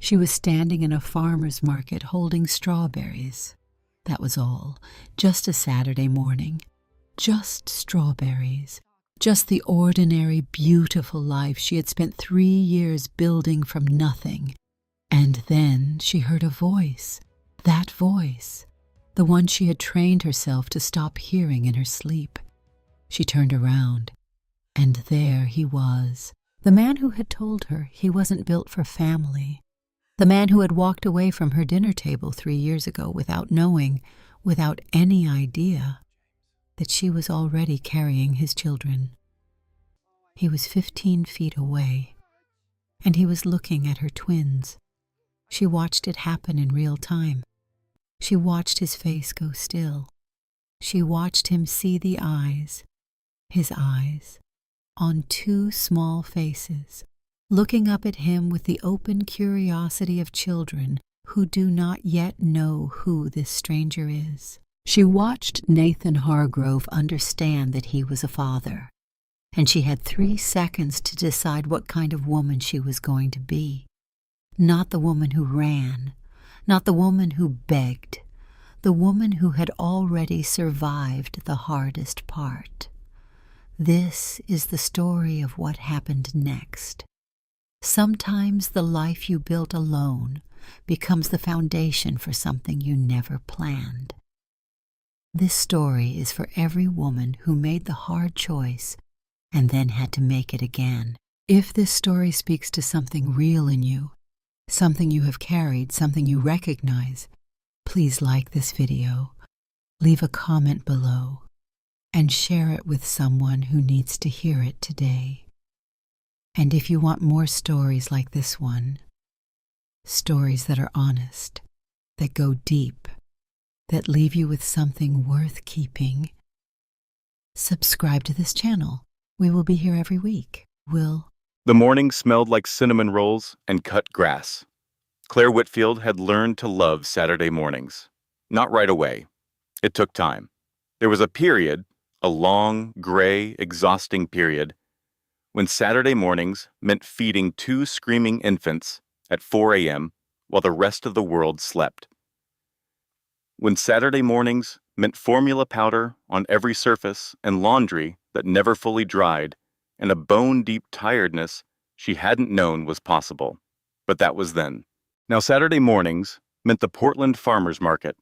She was standing in a farmer's market holding strawberries. That was all. Just a Saturday morning. Just strawberries. Just the ordinary, beautiful life she had spent 3 years building from nothing. And then she heard a voice. That voice. The one she had trained herself to stop hearing in her sleep. She turned around, and there he was. The man who had told her he wasn't built for family. The man who had walked away from her dinner table 3 years ago without knowing, without any idea, that she was already carrying his children. He was 15 feet away, and he was looking at her twins. She watched it happen in real time. She watched his face go still. She watched him see the eyes, his eyes, on 2 small faces, looking up at him with the open curiosity of children who do not yet know who this stranger is. She watched Nathan Hargrove understand that he was a father, and she had 3 seconds to decide what kind of woman she was going to be. Not the woman who ran, not the woman who begged, the woman who had already survived the hardest part. This is the story of what happened next. Sometimes the life you built alone becomes the foundation for something you never planned. This story is for every woman who made the hard choice and then had to make it again. If this story speaks to something real in you, something you have carried, something you recognize, please like this video, leave a comment below, and share it with someone who needs to hear it today. And if you want more stories like this one, stories that are honest, that go deep, that leave you with something worth keeping, subscribe to this channel. We will be here every week. The morning smelled like cinnamon rolls and cut grass. Claire Whitfield had learned to love Saturday mornings. Not right away. It took time. There was a period, a long, gray, exhausting period, when Saturday mornings meant feeding 2 screaming infants at 4 a.m. while the rest of the world slept. When Saturday mornings meant formula powder on every surface and laundry that never fully dried, and a bone-deep tiredness she hadn't known was possible. But that was then. Now Saturday mornings meant the Portland Farmers Market,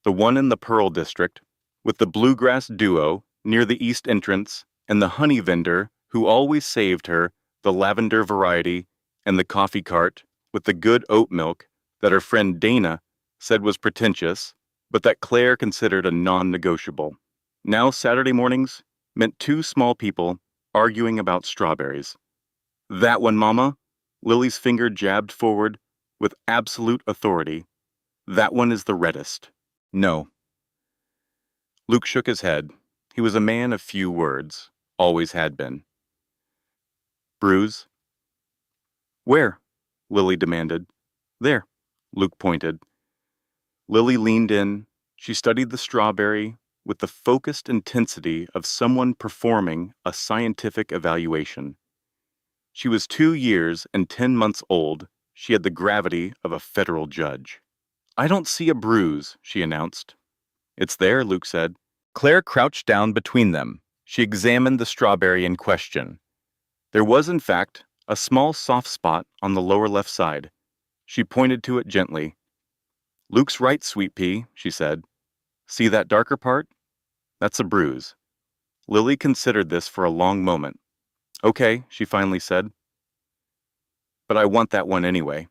the one in the Pearl District, with the bluegrass duo near the east entrance and the honey vendor who always saved her the lavender variety and the coffee cart with the good oat milk that her friend Dana said was pretentious, but that Claire considered a non-negotiable. Now Saturday mornings meant 2 small people arguing about strawberries. That one, Mama, Lily's finger jabbed forward with absolute authority. That one is the reddest. No. Luke shook his head. He was a man of few words, always had been. Bruise? Where? Lily demanded. There, Luke pointed. Lily leaned in. She studied the strawberry with the focused intensity of someone performing a scientific evaluation. She was 2 years and 10 months old. She had the gravity of a federal judge. I don't see a bruise, she announced. It's there, Luke said. Claire crouched down between them. She examined the strawberry in question. There was, in fact, a small soft spot on the lower left side. She pointed to it gently. Luke's right, sweet pea, she said. See that darker part? That's a bruise. Lily considered this for a long moment. Okay, she finally said. But I want that one anyway.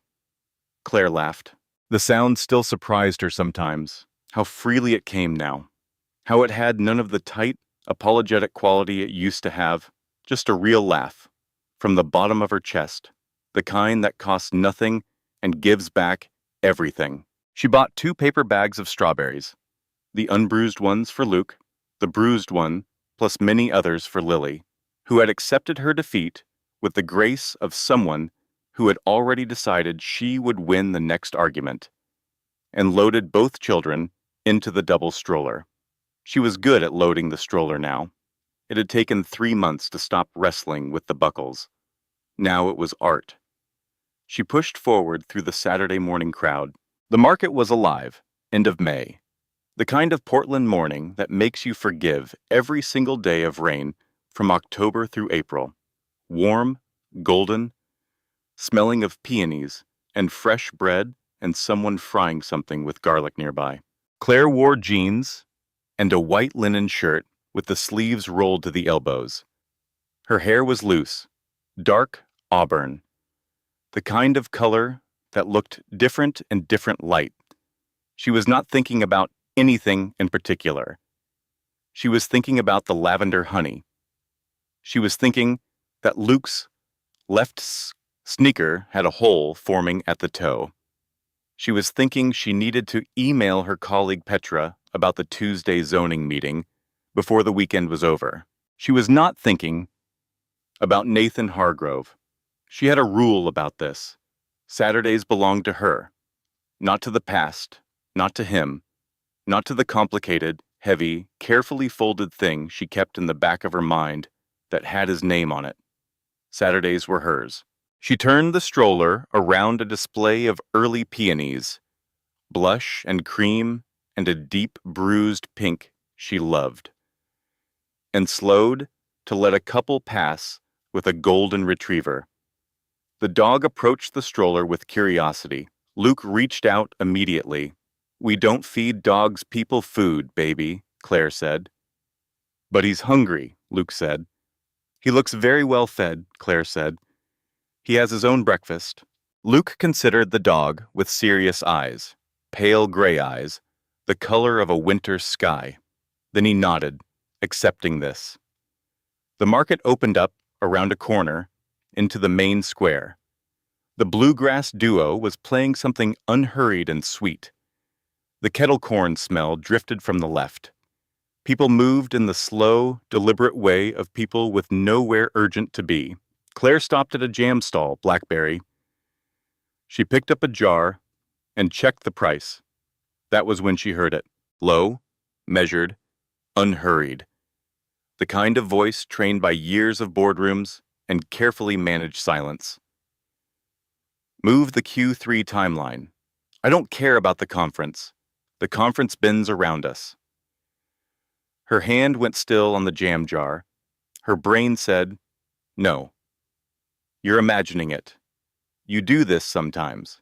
Claire laughed. The sound still surprised her sometimes, how freely it came now, how it had none of the tight, apologetic quality it used to have, just a real laugh, from the bottom of her chest, the kind that costs nothing and gives back everything. She bought 2 paper bags of strawberries, the unbruised ones for Luke, the bruised one, plus many others for Lily, who had accepted her defeat with the grace of someone who had already decided she would win the next argument, and loaded both children into the double stroller. She was good at loading the stroller now. It had taken 3 months to stop wrestling with the buckles. Now it was art. She pushed forward through the Saturday morning crowd. The market was alive, end of May. The kind of Portland morning that makes you forgive every single day of rain from October through April. Warm, golden, smelling of peonies and fresh bread and someone frying something with garlic nearby. Claire wore jeans and a white linen shirt with the sleeves rolled to the elbows. Her hair was loose, dark auburn, the kind of color that looked different in different light. She was not thinking about anything in particular. She was thinking about the lavender honey. She was thinking that Luke's left sneaker had a hole forming at the toe. She was thinking she needed to email her colleague Petra about the Tuesday zoning meeting before the weekend was over. She was not thinking about Nathan Hargrove. She had a rule about this. Saturdays belonged to her, not to the past, not to him, not to the complicated, heavy, carefully folded thing she kept in the back of her mind that had his name on it. Saturdays were hers. She turned the stroller around a display of early peonies, blush and cream and a deep bruised pink she loved, and slowed to let a couple pass with a golden retriever. The dog approached the stroller with curiosity. Luke reached out immediately. "We don't feed dogs people food, baby," Claire said. "But he's hungry," Luke said. "He looks very well fed," Claire said. "He has his own breakfast." Luke considered the dog with serious eyes, pale gray eyes, the color of a winter sky. Then he nodded, accepting this. The market opened up around a corner into the main square. The bluegrass duo was playing something unhurried and sweet. The kettle corn smell drifted from the left. People moved in the slow, deliberate way of people with nowhere urgent to be. Claire stopped at a jam stall, Blackberry. She picked up a jar and checked the price. That was when she heard it. Low, measured, unhurried. The kind of voice trained by years of boardrooms and carefully managed silence. "Move the Q3 timeline. I don't care about the conference. The conference bins around us." Her hand went still on the jam jar. Her brain said, "No. You're imagining it. You do this sometimes."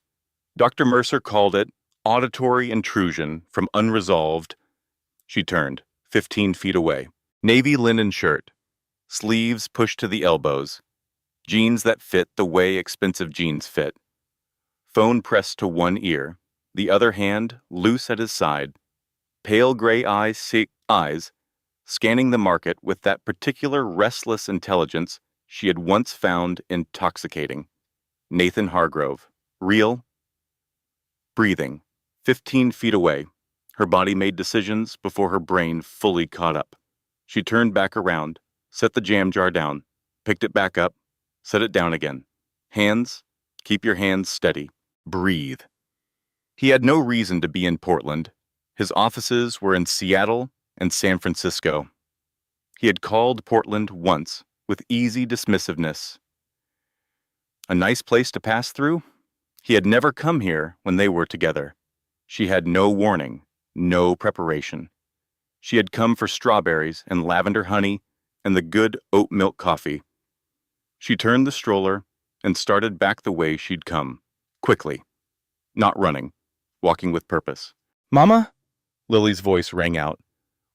Dr. Mercer called it auditory intrusion from unresolved. She turned, 15 feet away. Navy linen shirt, sleeves pushed to the elbows, jeans that fit the way expensive jeans fit. Phone pressed to one ear, the other hand loose at his side. Pale gray eyes scanning the market with that particular restless intelligence she had once found intoxicating. Nathan Hargrove, real, breathing, 15 feet away. Her body made decisions before her brain fully caught up. She turned back around, set the jam jar down, picked it back up, set it down again. Hands, keep your hands steady. Breathe. He had no reason to be in Portland. His offices were in Seattle and San Francisco. He had called Portland once with easy dismissiveness. A nice place to pass through? He had never come here when they were together. She had no warning, no preparation. She had come for strawberries and lavender honey and the good oat milk coffee. She turned the stroller and started back the way she'd come, quickly, not running, walking with purpose. "Mama?" Lily's voice rang out.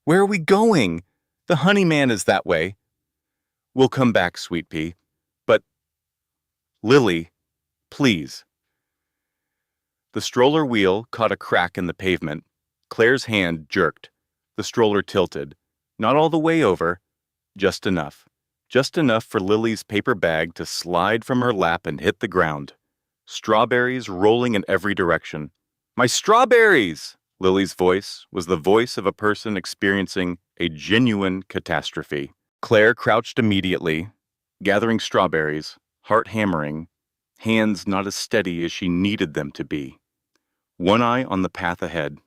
"Where are we going? The honey man is that way." "We'll come back, Sweet Pea. But, Lily, please." The stroller wheel caught a crack in the pavement. Claire's hand jerked. The stroller tilted. Not all the way over, just enough. Just enough for Lily's paper bag to slide from her lap and hit the ground. Strawberries rolling in every direction. "My strawberries!" Lily's voice was the voice of a person experiencing a genuine catastrophe. Claire crouched immediately, gathering strawberries, heart hammering, hands not as steady as she needed them to be. One eye on the path ahead.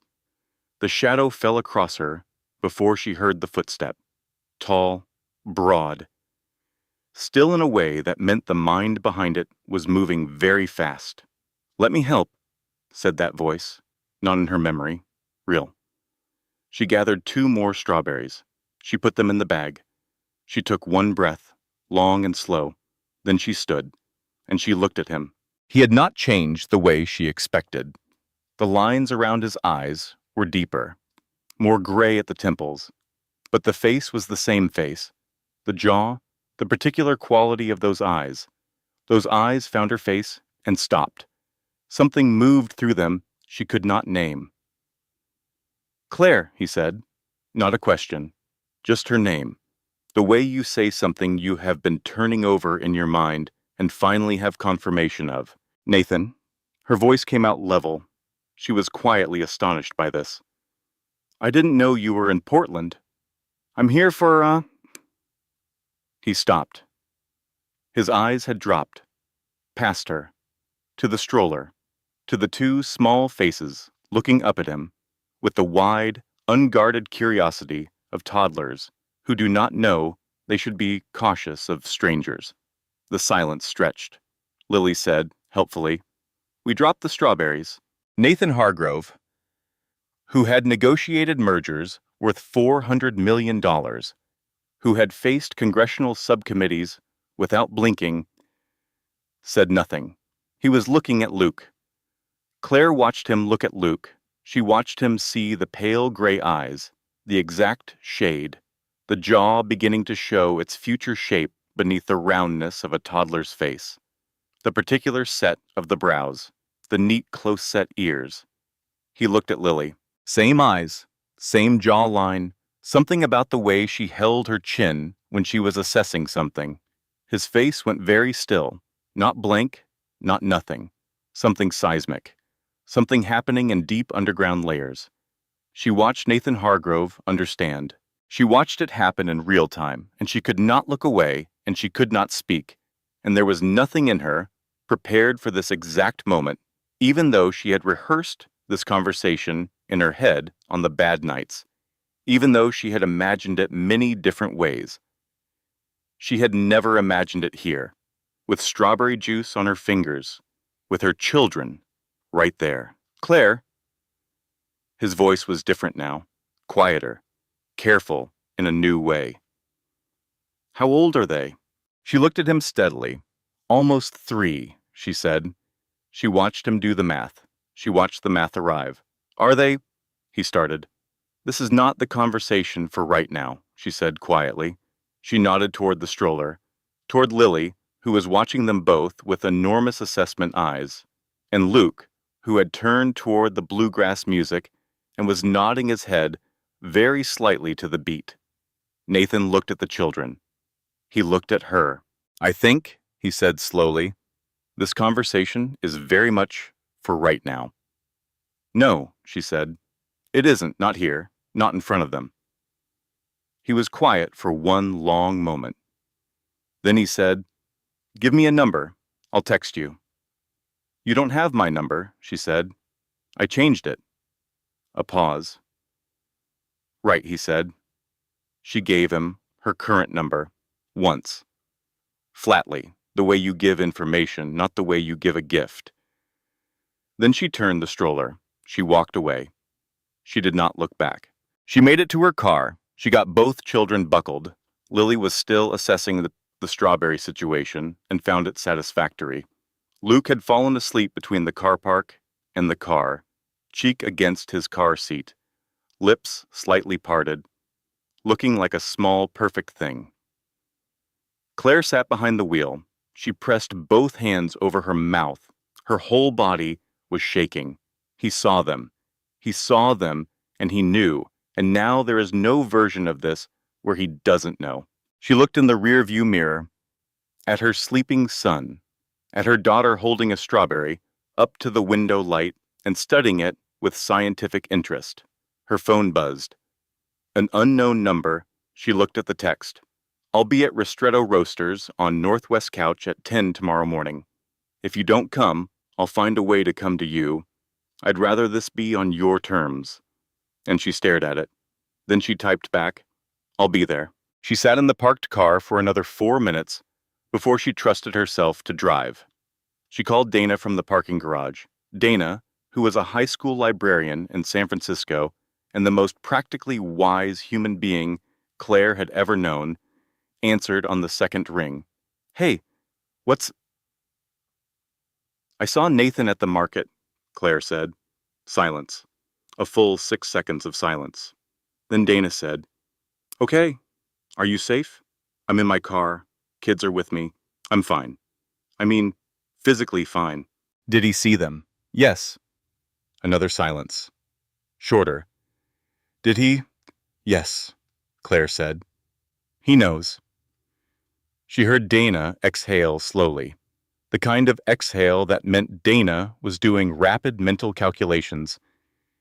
The shadow fell across her before she heard the footstep. Tall, broad. still in a way that meant the mind behind it was moving very fast. "Let me help," said that voice, not in her memory, real. She gathered 2 more strawberries. She put them in the bag. She took one breath, long and slow. Then she stood, and she looked at him. He had not changed the way she expected. The lines around his eyes were deeper, more gray at the temples, but the face was the same face. The jaw, the particular quality of those eyes. Those eyes found her face and stopped. Something moved through them she could not name. "Claire," he said. Not a question, just her name. The way you say something you have been turning over in your mind and finally have confirmation of. "Nathan." Her voice came out level. She was quietly astonished by this. "I didn't know you were in Portland. I'm here for, He stopped. His eyes had dropped, past her, to the stroller, to the 2 small faces looking up at him, with the wide, unguarded curiosity of toddlers who do not know they should be cautious of strangers. The silence stretched. Lily said, helpfully, "We dropped the strawberries." Nathan Hargrove, who had negotiated mergers worth $400 million, who had faced congressional subcommittees without blinking, said nothing. He was looking at Luke. Claire watched him look at Luke. She watched him see the pale gray eyes, the exact shade, the jaw beginning to show its future shape beneath the roundness of a toddler's face, the particular set of the brows, the neat close-set ears. He looked at Lily. Same eyes, same jawline, something about the way she held her chin when she was assessing something. His face went very still, not blank, not nothing, something seismic, something happening in deep underground layers. She watched Nathan Hargrove understand. She watched it happen in real time, and she could not look away, and she could not speak, and there was nothing in her prepared for this exact moment, even though she had rehearsed this conversation in her head on the bad nights, even though she had imagined it many different ways. She had never imagined it here, with strawberry juice on her fingers, with her children right there. "Claire." His voice was different now, quieter, careful in a new way. "How old are they?" She looked at him steadily. "Almost 3, she said. She watched him do the math. She watched the math arrive. "Are they?" he started. "This is not the conversation for right now," she said quietly. She nodded toward the stroller, toward Lily, who was watching them both with enormous assessment eyes, and Luke, who had turned toward the bluegrass music and was nodding his head very slightly to the beat. Nathan looked at the children. He looked at her. "I think," he said slowly, "this conversation is very much for right now." "No," she said. "It isn't, not here, not in front of them." He was quiet for one long moment. Then he said, "Give me a number. I'll text you." "You don't have my number," she said. "I changed it." A pause. "Right," he said. She gave him her current number, once. Flatly, the way you give information, not the way you give a gift. Then she turned the stroller. She walked away. She did not look back. She made it to her car. She got both children buckled. Lily was still assessing the strawberry situation and found it satisfactory. Luke had fallen asleep between the car park and the car, cheek against his car seat, lips slightly parted, looking like a small, perfect thing. Claire sat behind the wheel. She pressed both hands over her mouth. Her whole body was shaking. He saw them. He saw them, and he knew, and now there is no version of this where he doesn't know. She looked in the rear-view mirror, at her sleeping son, at her daughter holding a strawberry, up to the window light and studying it with scientific interest. Her phone buzzed. An unknown number. She looked at the text. "I'll be at Ristretto Roasters on Northwest Couch at 10 tomorrow morning. If you don't come, I'll find a way to come to you. I'd rather this be on your terms." And she stared at it. Then she typed back, "I'll be there." She sat in the parked car for another 4 minutes, before she trusted herself to drive. She called Dana from the parking garage. Dana, who was a high school librarian in San Francisco and the most practically wise human being Claire had ever known, answered on the second ring. "Hey, what's—" "I saw Nathan at the market," Claire said. Silence. A full 6 seconds of silence. Then Dana said, "Okay, are you safe?" "I'm in my car. Kids are with me. I'm fine. I mean, physically fine." "Did he see them?" "Yes." Another silence. Shorter. "Did he?" "Yes," Claire said. "He knows." She heard Dana exhale slowly, the kind of exhale that meant Dana was doing rapid mental calculations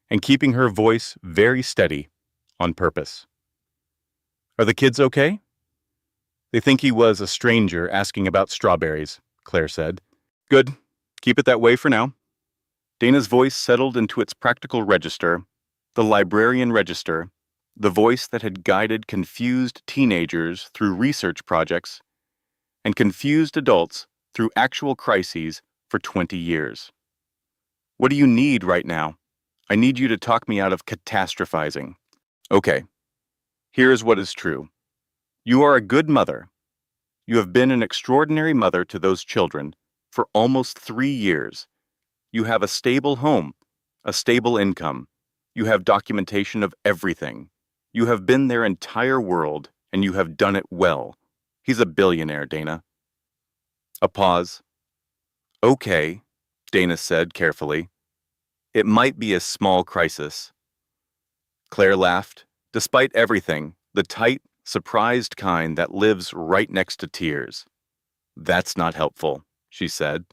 and keeping her voice very steady on purpose. "Are the kids okay?" "They think he was a stranger asking about strawberries," Claire said. "Good. Keep it that way for now." Dana's voice settled into its practical register, the librarian register, the voice that had guided confused teenagers through research projects and confused adults through actual crises for 20 years. "What do you need right now? I need you to talk me out of catastrophizing." "Okay. Here is what is true. You are a good mother. You have been an extraordinary mother to those children for almost 3 years. You have a stable home, a stable income. You have documentation of everything. You have been their entire world, and you have done it well. He's a billionaire, Dana." A pause. "Okay," Dana said carefully. "It might be a small crisis." Claire laughed. Despite everything, the tight, surprised kind that lives right next to tears. "That's not helpful," she said.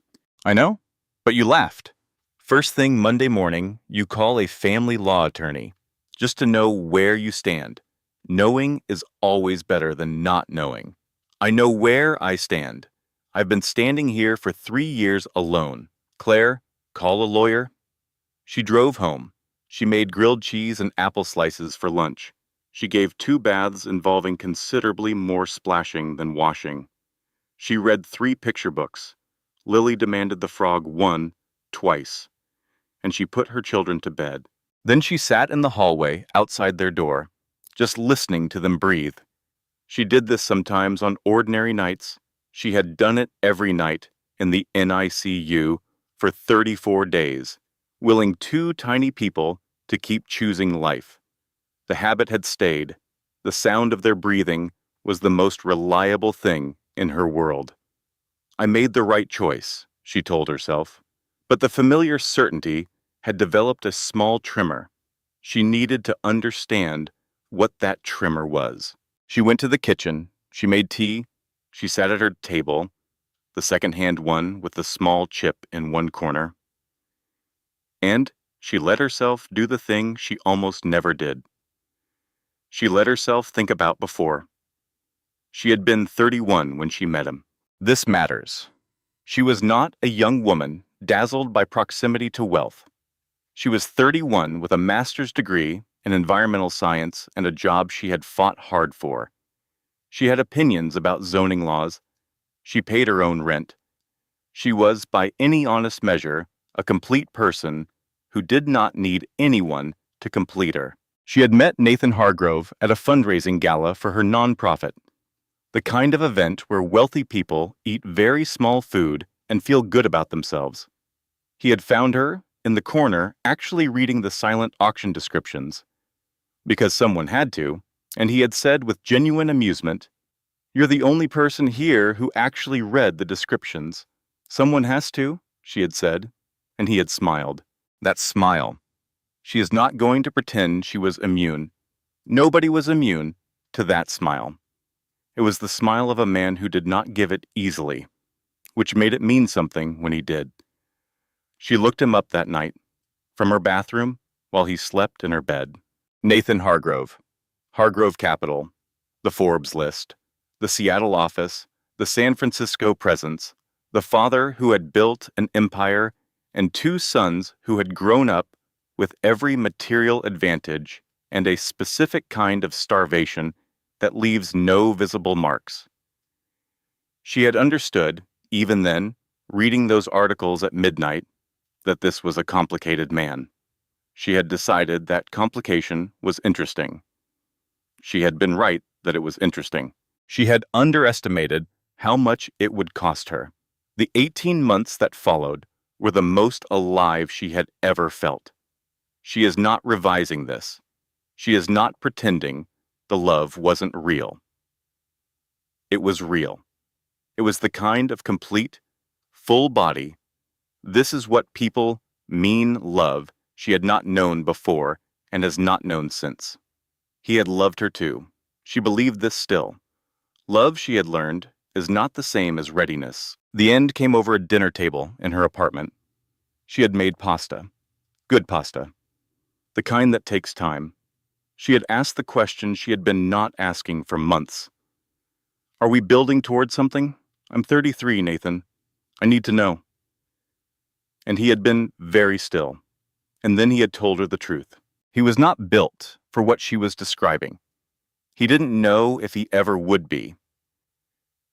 "I know, but you laughed. First thing Monday morning, you call a family law attorney, just to know where you stand. Knowing is always better than not knowing. I know where I stand. I've been standing here for 3 years alone. Claire, call a lawyer." She drove home. She made grilled cheese and apple slices for lunch. She gave 2 baths involving considerably more splashing than washing. She read 3 picture books. Lily demanded the frog 1, twice. And she put her children to bed. Then she sat in the hallway outside their door, just listening to them breathe. She did this sometimes on ordinary nights. She had done it every night in the NICU for 34 days, willing 2 tiny people to keep choosing life. The habit had stayed. The sound of their breathing was the most reliable thing in her world. "I made the right choice," she told herself. But the familiar certainty had developed a small tremor. She needed to understand what that tremor was. She went to the kitchen. She made tea. She sat at her table, the second-hand one with the small chip in one corner. And she let herself do the thing she almost never did. She let herself think about before. She had been 31 when she met him. This matters. She was not a young woman dazzled by proximity to wealth. She was 31 with a master's degree in environmental science and a job she had fought hard for. She had opinions about zoning laws. She paid her own rent. She was, by any honest measure, a complete person who did not need anyone to complete her. She had met Nathan Hargrove at a fundraising gala for her nonprofit, the kind of event where wealthy people eat very small food and feel good about themselves. He had found her in the corner actually reading the silent auction descriptions, because someone had to, and he had said with genuine amusement, "You're the only person here who actually read the descriptions." "Someone has to," she had said, and he had smiled. That smile. She is not going to pretend she was immune. Nobody was immune to that smile. It was the smile of a man who did not give it easily, which made it mean something when he did. She looked him up that night, from her bathroom, while he slept in her bed. Nathan Hargrove. Hargrove Capital. The Forbes list. The Seattle office. The San Francisco presence. The father who had built an empire, and 2 sons who had grown up with every material advantage and a specific kind of starvation that leaves no visible marks. She had understood, even then, reading those articles at midnight, that this was a complicated man. She had decided that complication was interesting. She had been right that it was interesting. She had underestimated how much it would cost her. The 18 months that followed were the most alive she had ever felt. She is not revising this. She is not pretending the love wasn't real. It was real. It was the kind of complete, full body. This is what people mean love she had not known before and has not known since. He had loved her too. She believed this still. Love, she had learned, is not the same as readiness. The end came over a dinner table in her apartment. She had made pasta. Good pasta. The kind that takes time. She had asked the question she had been not asking for months. Are we building toward something? I'm 33, Nathan. I need to know. And he had been very still. And then he had told her the truth. He was not built for what she was describing. He didn't know if he ever would be.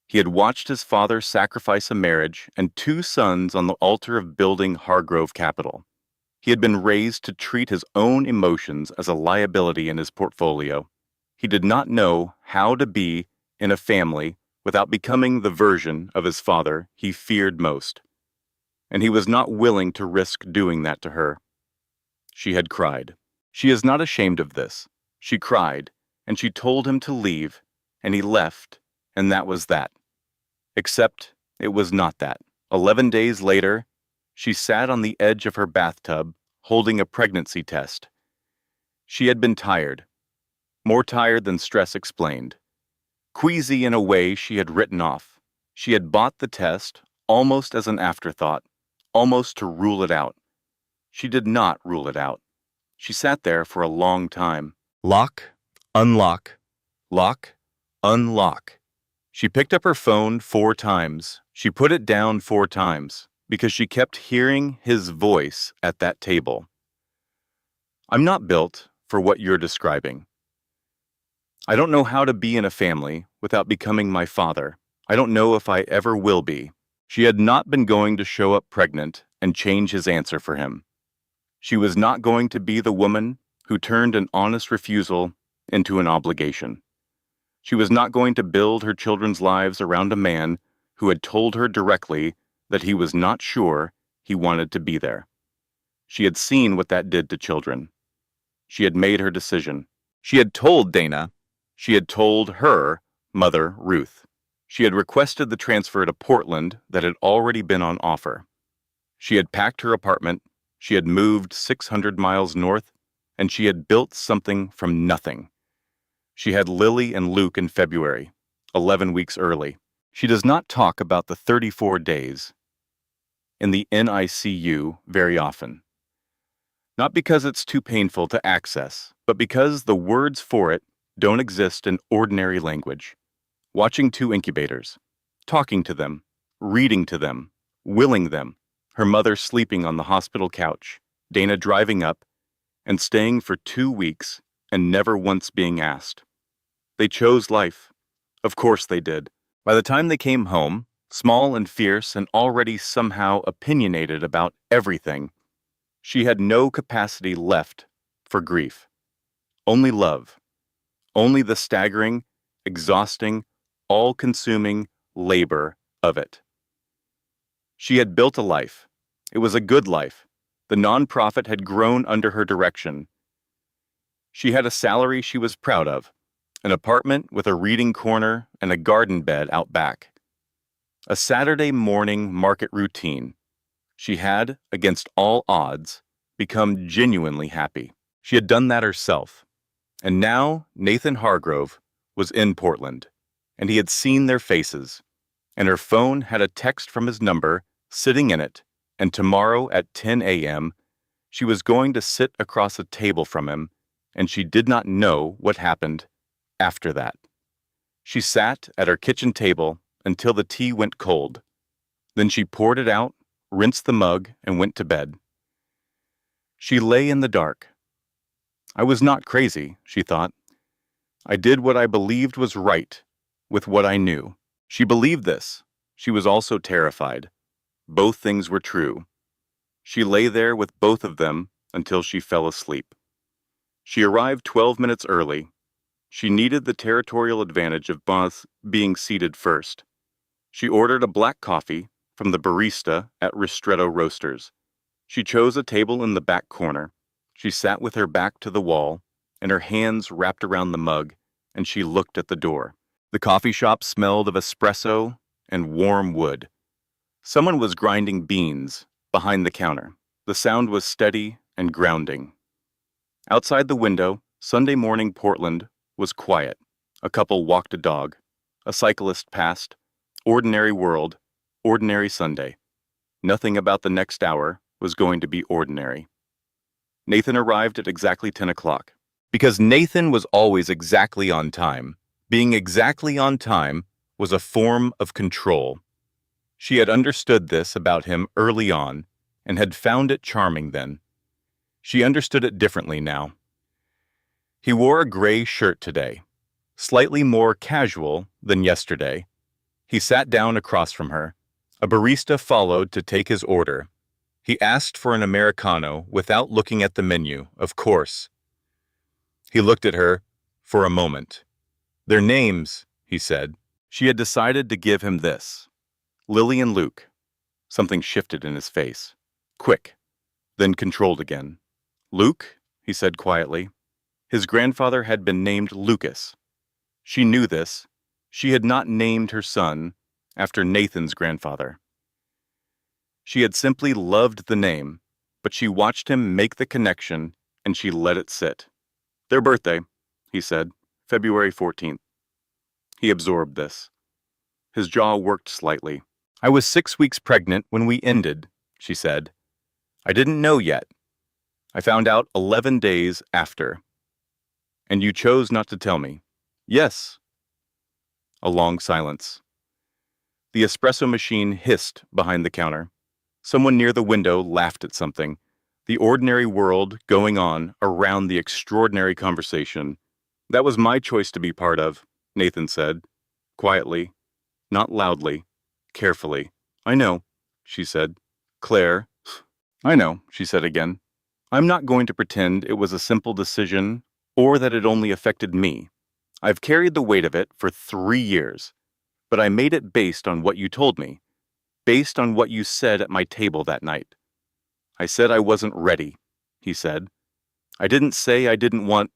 He had watched his father sacrifice a marriage and 2 sons on the altar of building Hargrove Capital. He had been raised to treat his own emotions as a liability in his portfolio. He did not know how to be in a family without becoming the version of his father he feared most. And he was not willing to risk doing that to her. She had cried. She is not ashamed of this. She cried, and she told him to leave, and he left, and that was that. Except it was not that. 11 days later, she sat on the edge of her bathtub, holding a pregnancy test. She had been tired, more tired than stress explained. Queasy in a way she had written off. She had bought the test, almost as an afterthought, almost to rule it out. She did not rule it out. She sat there for a long time. Lock, unlock, lock, unlock. She picked up her phone 4 times. She put it down 4 times because she kept hearing his voice at that table. I'm not built for what you're describing. I don't know how to be in a family without becoming my father. I don't know if I ever will be. She had not been going to show up pregnant and change his answer for him. She was not going to be the woman who turned an honest refusal into an obligation. She was not going to build her children's lives around a man who had told her directly that he was not sure he wanted to be there. She had seen what that did to children. She had made her decision. She had told Dana. She had told her mother, Ruth. She had requested the transfer to Portland that had already been on offer. She had packed her apartment. She had moved 600 miles north, and she had built something from nothing. She had Lily and Luke in February, 11 weeks early. She does not talk about the 34 days in the NICU very often. Not because it's too painful to access, but because the words for it don't exist in ordinary language. Watching 2 incubators, talking to them, reading to them, willing them, her mother sleeping on the hospital couch, Dana driving up, and staying for 2 weeks and never once being asked. They chose life. Of course they did. By the time they came home, small and fierce and already somehow opinionated about everything, she had no capacity left for grief. Only love. Only the staggering, exhausting, all-consuming labor of it. She had built a life. It was a good life. The nonprofit had grown under her direction. She had a salary she was proud of, an apartment with a reading corner and a garden bed out back. A Saturday morning market routine. She had, against all odds, become genuinely happy. She had done that herself. And now Nathan Hargrove was in Portland, and he had seen their faces, and her phone had a text from his number sitting in it, and tomorrow at 10 a.m., she was going to sit across a table from him, and she did not know what happened after that. She sat at her kitchen table until the tea went cold. Then she poured it out, rinsed the mug, and went to bed. She lay in the dark. I was not crazy, she thought. I did what I believed was right with what I knew. She believed this. She was also terrified. Both things were true. She lay there with both of them until she fell asleep. She arrived 12 minutes early. She needed the territorial advantage of both being seated first. She ordered a black coffee from the barista at Ristretto Roasters. She chose a table in the back corner. She sat with her back to the wall and her hands wrapped around the mug, and she looked at the door. The coffee shop smelled of espresso and warm wood. Someone was grinding beans behind the counter. The sound was steady and grounding. Outside the window, Sunday morning Portland was quiet. A couple walked a dog. A cyclist passed. Ordinary world, ordinary Sunday. Nothing about the next hour was going to be ordinary. Nathan arrived at exactly 10 o'clock. Because Nathan was always exactly on time, being exactly on time was a form of control. She had understood this about him early on and had found it charming then. She understood it differently now. He wore a gray shirt today, slightly more casual than yesterday. He sat down across from her. A barista followed to take his order. He asked for an Americano without looking at the menu, of course. He looked at her for a moment. Their names, he said. She had decided to give him this. Lily and Luke. Something shifted in his face. Quick, then controlled again. Luke, he said quietly. His grandfather had been named Lucas. She knew this. She had not named her son after Nathan's grandfather. She had simply loved the name, but she watched him make the connection and she let it sit. Their birthday, he said, February 14th. He absorbed this. His jaw worked slightly. I was 6 weeks pregnant when we ended, she said. I didn't know yet. I found out 11 days after. And you chose not to tell me. Yes. A long silence. The espresso machine hissed behind the counter. Someone near the window laughed at something. The ordinary world going on around the extraordinary conversation. That was my choice to be part of, Nathan said, quietly, not loudly, carefully. I know, she said. Claire. I know, she said again. I'm not going to pretend it was a simple decision or that it only affected me. I've carried the weight of it for 3 years, but I made it based on what you told me, based on what you said at my table that night. I said I wasn't ready, he said. I didn't say I didn't want,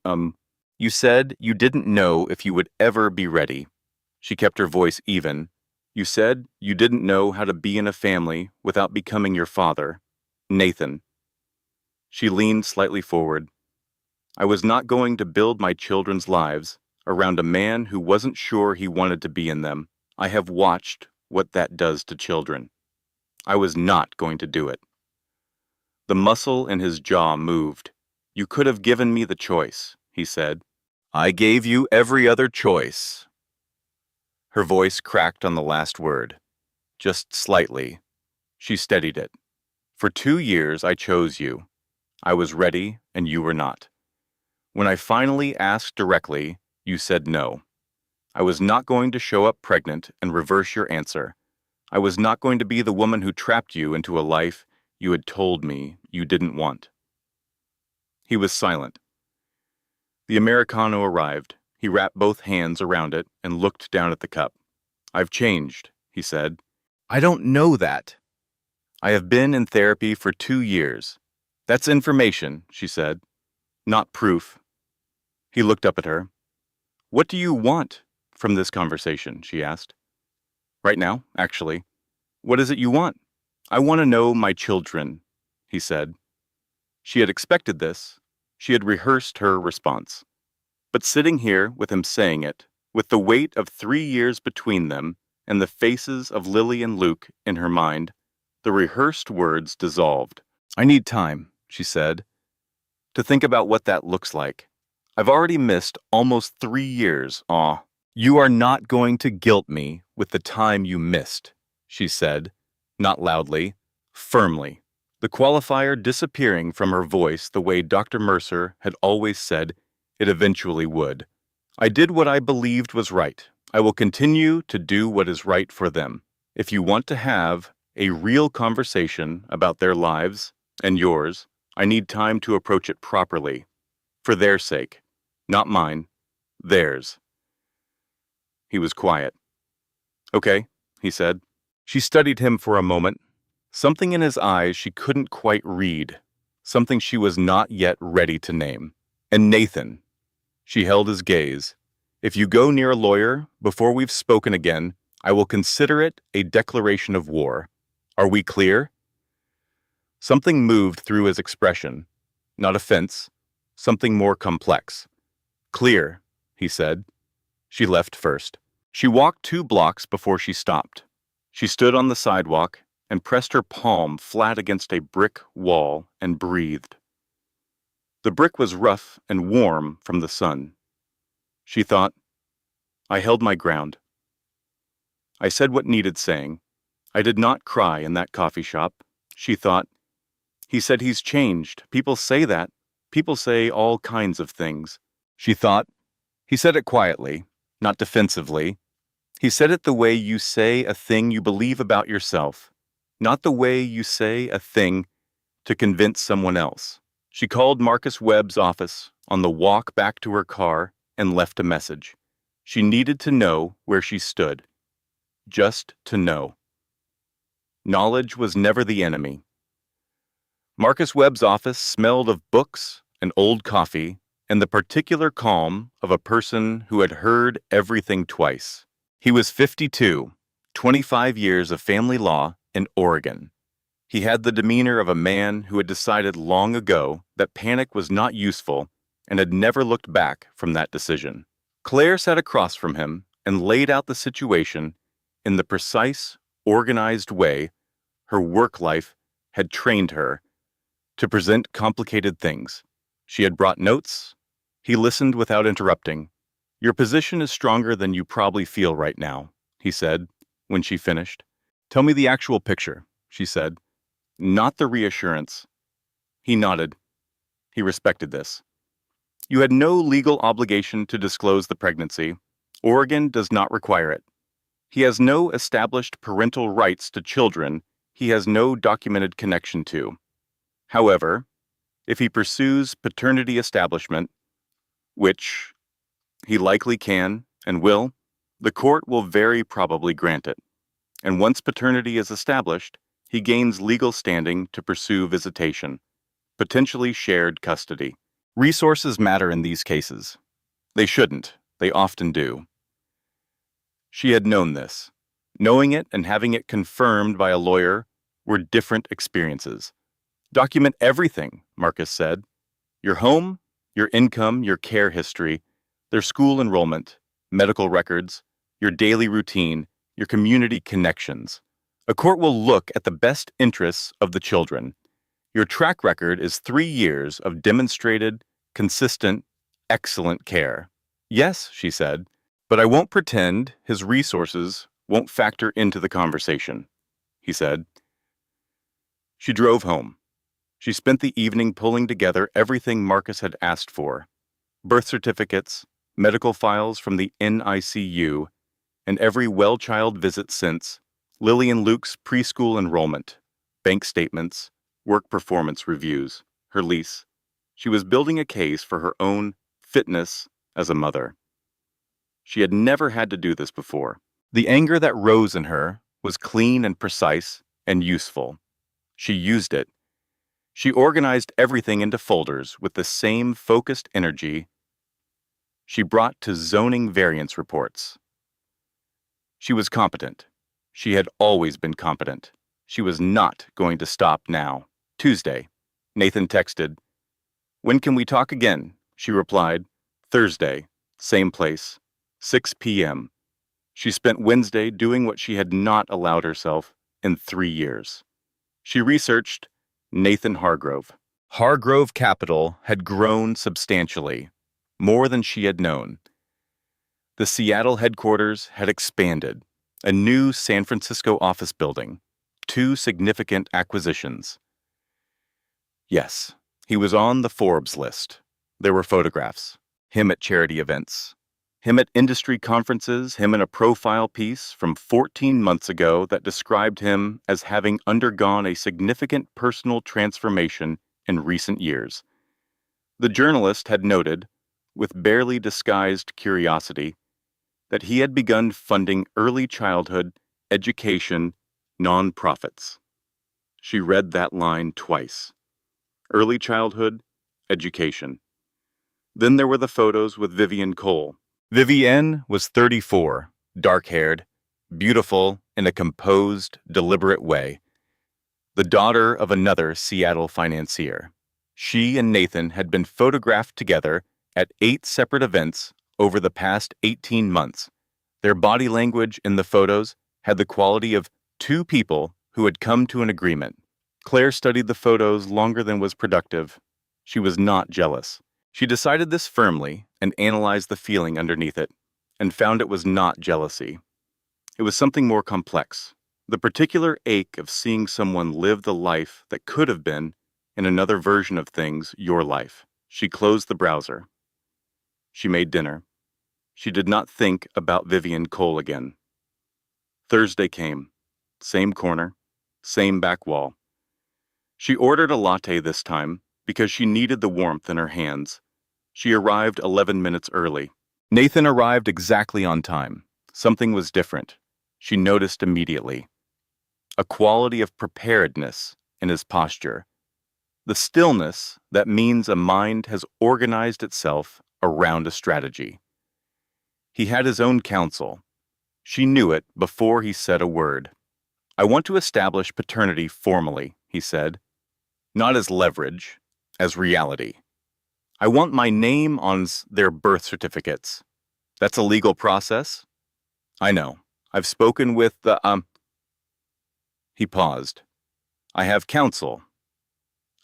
You said you didn't know if you would ever be ready. She kept her voice even. You said you didn't know how to be in a family without becoming your father, Nathan. She leaned slightly forward. I was not going to build my children's lives around a man who wasn't sure he wanted to be in them. I have watched what that does to children. I was not going to do it. The muscle in his jaw moved. You could have given me the choice, he said. I gave you every other choice. Her voice cracked on the last word. Just slightly. She steadied it. For 2 years I chose you. I was ready and you were not. When I finally asked directly, you said no. I was not going to show up pregnant and reverse your answer. I was not going to be the woman who trapped you into a life you had told me you didn't want. He was silent. The Americano arrived. He wrapped both hands around it and looked down at the cup. I've changed, he said. I don't know that. I have been in therapy for 2 years. That's information, she said, not proof. He looked up at her. What do you want from this conversation, she asked. Right now, actually. What is it you want? I want to know my children, he said. She had expected this. She had rehearsed her response. But sitting here with him saying it, with the weight of 3 years between them and the faces of Lily and Luke in her mind, the rehearsed words dissolved. I need time, she said, to think about what that looks like. I've already missed almost 3 years, aw. You are not going to guilt me with the time you missed, she said, not loudly, firmly, the qualifier disappearing from her voice the way Dr. Mercer had always said it eventually would. I did what I believed was right, I will continue to do what is right for them. If you want to have a real conversation about their lives and yours, I need time to approach it properly, for their sake, not mine, theirs. He was quiet. Okay, he said. She studied him for a moment. Something in his eyes she couldn't quite read, something she was not yet ready to name. And Nathan, she held his gaze. If you go near a lawyer before we've spoken again, I will consider it a declaration of war. Are we clear? Something moved through his expression. Not offense, something more complex. Clear, he said. She left first. She walked 2 blocks before she stopped. She stood on the sidewalk and pressed her palm flat against a brick wall and breathed. The brick was rough and warm from the sun. She thought, I held my ground. I said what needed saying. I did not cry in that coffee shop. She thought, he said he's changed. People say that. People say all kinds of things. She thought, he said it quietly, not defensively. He said it the way you say a thing you believe about yourself, not the way you say a thing to convince someone else. She called Marcus Webb's office on the walk back to her car and left a message. She needed to know where she stood. Just to know. Knowledge was never the enemy. Marcus Webb's office smelled of books and old coffee and the particular calm of a person who had heard everything twice. He was 52, 25 years of family law in Oregon. He had the demeanor of a man who had decided long ago that panic was not useful and had never looked back from that decision. Claire sat across from him and laid out the situation in the precise, organized way her work life had trained her to present complicated things. She had brought notes. He listened without interrupting. Your position is stronger than you probably feel right now, he said, when she finished. Tell me the actual picture, she said, not the reassurance. He nodded. He respected this. You had no legal obligation to disclose the pregnancy. Oregon does not require it. He has no established parental rights to children he has no documented connection to. However, if he pursues paternity establishment, which he likely can and will, the court will very probably grant it. And once paternity is established, he gains legal standing to pursue visitation, potentially shared custody. Resources matter in these cases. They shouldn't. They often do. She had known this. Knowing it and having it confirmed by a lawyer were different experiences. Document everything, Marcus said. Your home, your income, your care history, their school enrollment, medical records, your daily routine, your community connections. A court will look at the best interests of the children. Your track record is 3 years of demonstrated, consistent, excellent care. Yes, she said, but I won't pretend his resources won't factor into the conversation, he said. She drove home. She spent the evening pulling together everything Marcus had asked for: birth certificates, medical files from the NICU, and every well-child visit since, Lily and Luke's preschool enrollment, bank statements, work performance reviews, her lease. She was building a case for her own fitness as a mother. She had never had to do this before. The anger that rose in her was clean and precise and useful. She used it. She organized everything into folders with the same focused energy she brought to zoning variance reports. She was competent. She had always been competent. She was not going to stop now. Tuesday. Nathan texted. When can we talk again? She replied. Thursday. Same place. 6 p.m. She spent Wednesday doing what she had not allowed herself in 3 years. She researched Nathan Hargrove. Hargrove Capital had grown substantially, more than she had known. The Seattle headquarters had expanded, a new San Francisco office building, 2 significant acquisitions. Yes, he was on the Forbes list. There were photographs, him at charity events, Him at industry conferences, him in a profile piece from 14 months ago that described him as having undergone a significant personal transformation in recent years. The journalist had noted, with barely disguised curiosity, that he had begun funding early childhood education nonprofits. She read that line twice. Early childhood education. Then there were the photos with Vivian Cole. Vivienne was 34, dark-haired, beautiful in a composed, deliberate way, the daughter of another Seattle financier. She and Nathan had been photographed together at 8 separate events over the past 18 months. Their body language in the photos had the quality of two people who had come to an agreement. Claire studied the photos longer than was productive. She was not jealous. She decided this firmly and analyzed the feeling underneath it, and found it was not jealousy. It was something more complex. The particular ache of seeing someone live the life that could have been, in another version of things, your life. She closed the browser. She made dinner. She did not think about Vivian Cole again. Thursday came. Same corner, same back wall. She ordered a latte this time because she needed the warmth in her hands. She arrived 11 minutes early. Nathan arrived exactly on time. Something was different. She noticed immediately. A quality of preparedness in his posture. The stillness that means a mind has organized itself around a strategy. He had his own counsel. She knew it before he said a word. I want to establish paternity formally, he said. Not as leverage, as reality. I want my name on their birth certificates. That's a legal process? I know. I've spoken with the, He paused. I have counsel.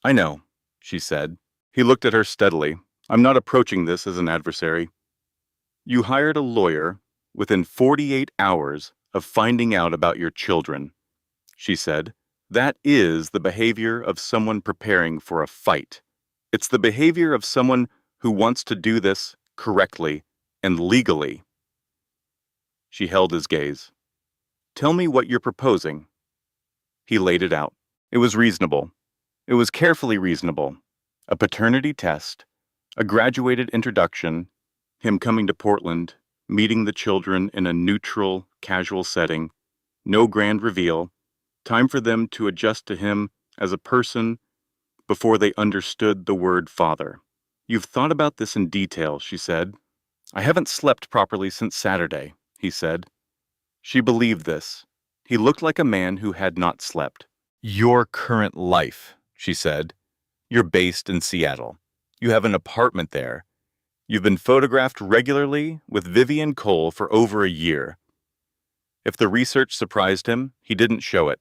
I know, she said. He looked at her steadily. I'm not approaching this as an adversary. You hired a lawyer within 48 hours of finding out about your children, she said. That is the behavior of someone preparing for a fight. It's the behavior of someone who wants to do this correctly and legally. She held his gaze. Tell me what you're proposing. He laid it out. It was reasonable. It was carefully reasonable. A paternity test, a graduated introduction, him coming to Portland, meeting the children in a neutral, casual setting, no grand reveal, time for them to adjust to him as a person before they understood the word father. You've thought about this in detail, she said. I haven't slept properly since Saturday, he said. She believed this. He looked like a man who had not slept. Your current life, she said. You're based in Seattle. You have an apartment there. You've been photographed regularly with Vivian Cole for over a year. If the research surprised him, he didn't show it.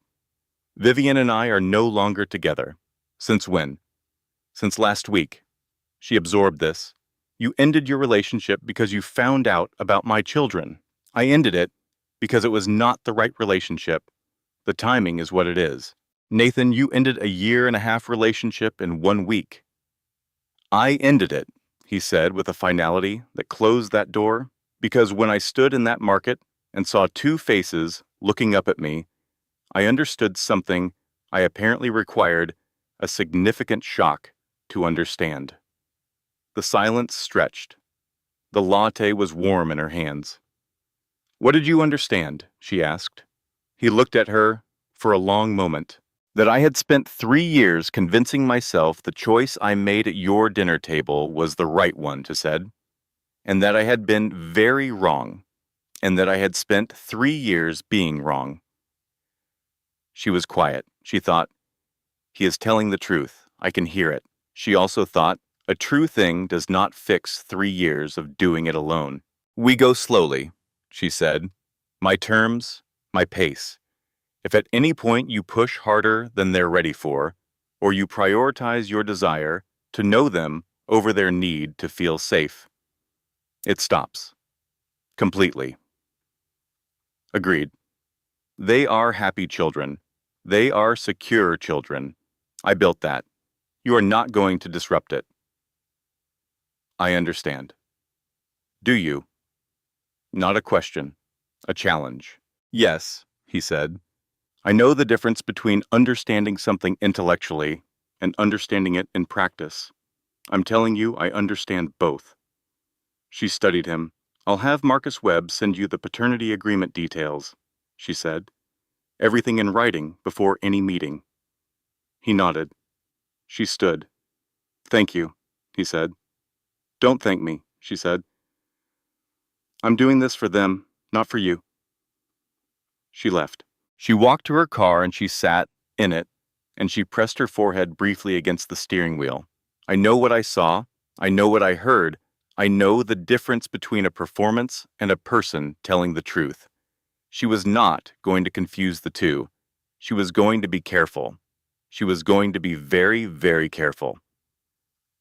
Vivian and I are no longer together. Since when? Since last week. She absorbed this. You ended your relationship because you found out about my children. I ended it because it was not the right relationship. The timing is what it is. Nathan, you ended a 1.5-year relationship in 1 week. I ended it, he said with a finality that closed that door, because when I stood in that market and saw two faces looking up at me, I understood something I apparently required a significant shock to understand. The silence stretched. The latte was warm in her hands. What did you understand? She asked. He looked at her for a long moment. That I had spent 3 years convincing myself the choice I made at your dinner table was the right one, she said, and that I had been very wrong, and that I had spent 3 years being wrong. She was quiet. She thought, he is telling the truth. I can hear it. She also thought, a true thing does not fix 3 years of doing it alone. We go slowly, she said. My terms, my pace. If at any point you push harder than they're ready for, or you prioritize your desire to know them over their need to feel safe, it stops. Completely. Agreed. They are happy children. They are secure children. I built that. You are not going to disrupt it. I understand. Do you? Not a question, a challenge. Yes, he said. I know the difference between understanding something intellectually and understanding it in practice. I'm telling you, I understand both. She studied him. I'll have Marcus Webb send you the paternity agreement details, she said. Everything in writing before any meeting. He nodded. She stood. Thank you, he said. Don't thank me, she said. I'm doing this for them, not for you. She left. She walked to her car and she sat in it, and she pressed her forehead briefly against the steering wheel. I know what I saw. I know what I heard. I know the difference between a performance and a person telling the truth. She was not going to confuse the two. She was going to be careful. She was going to be very, very careful.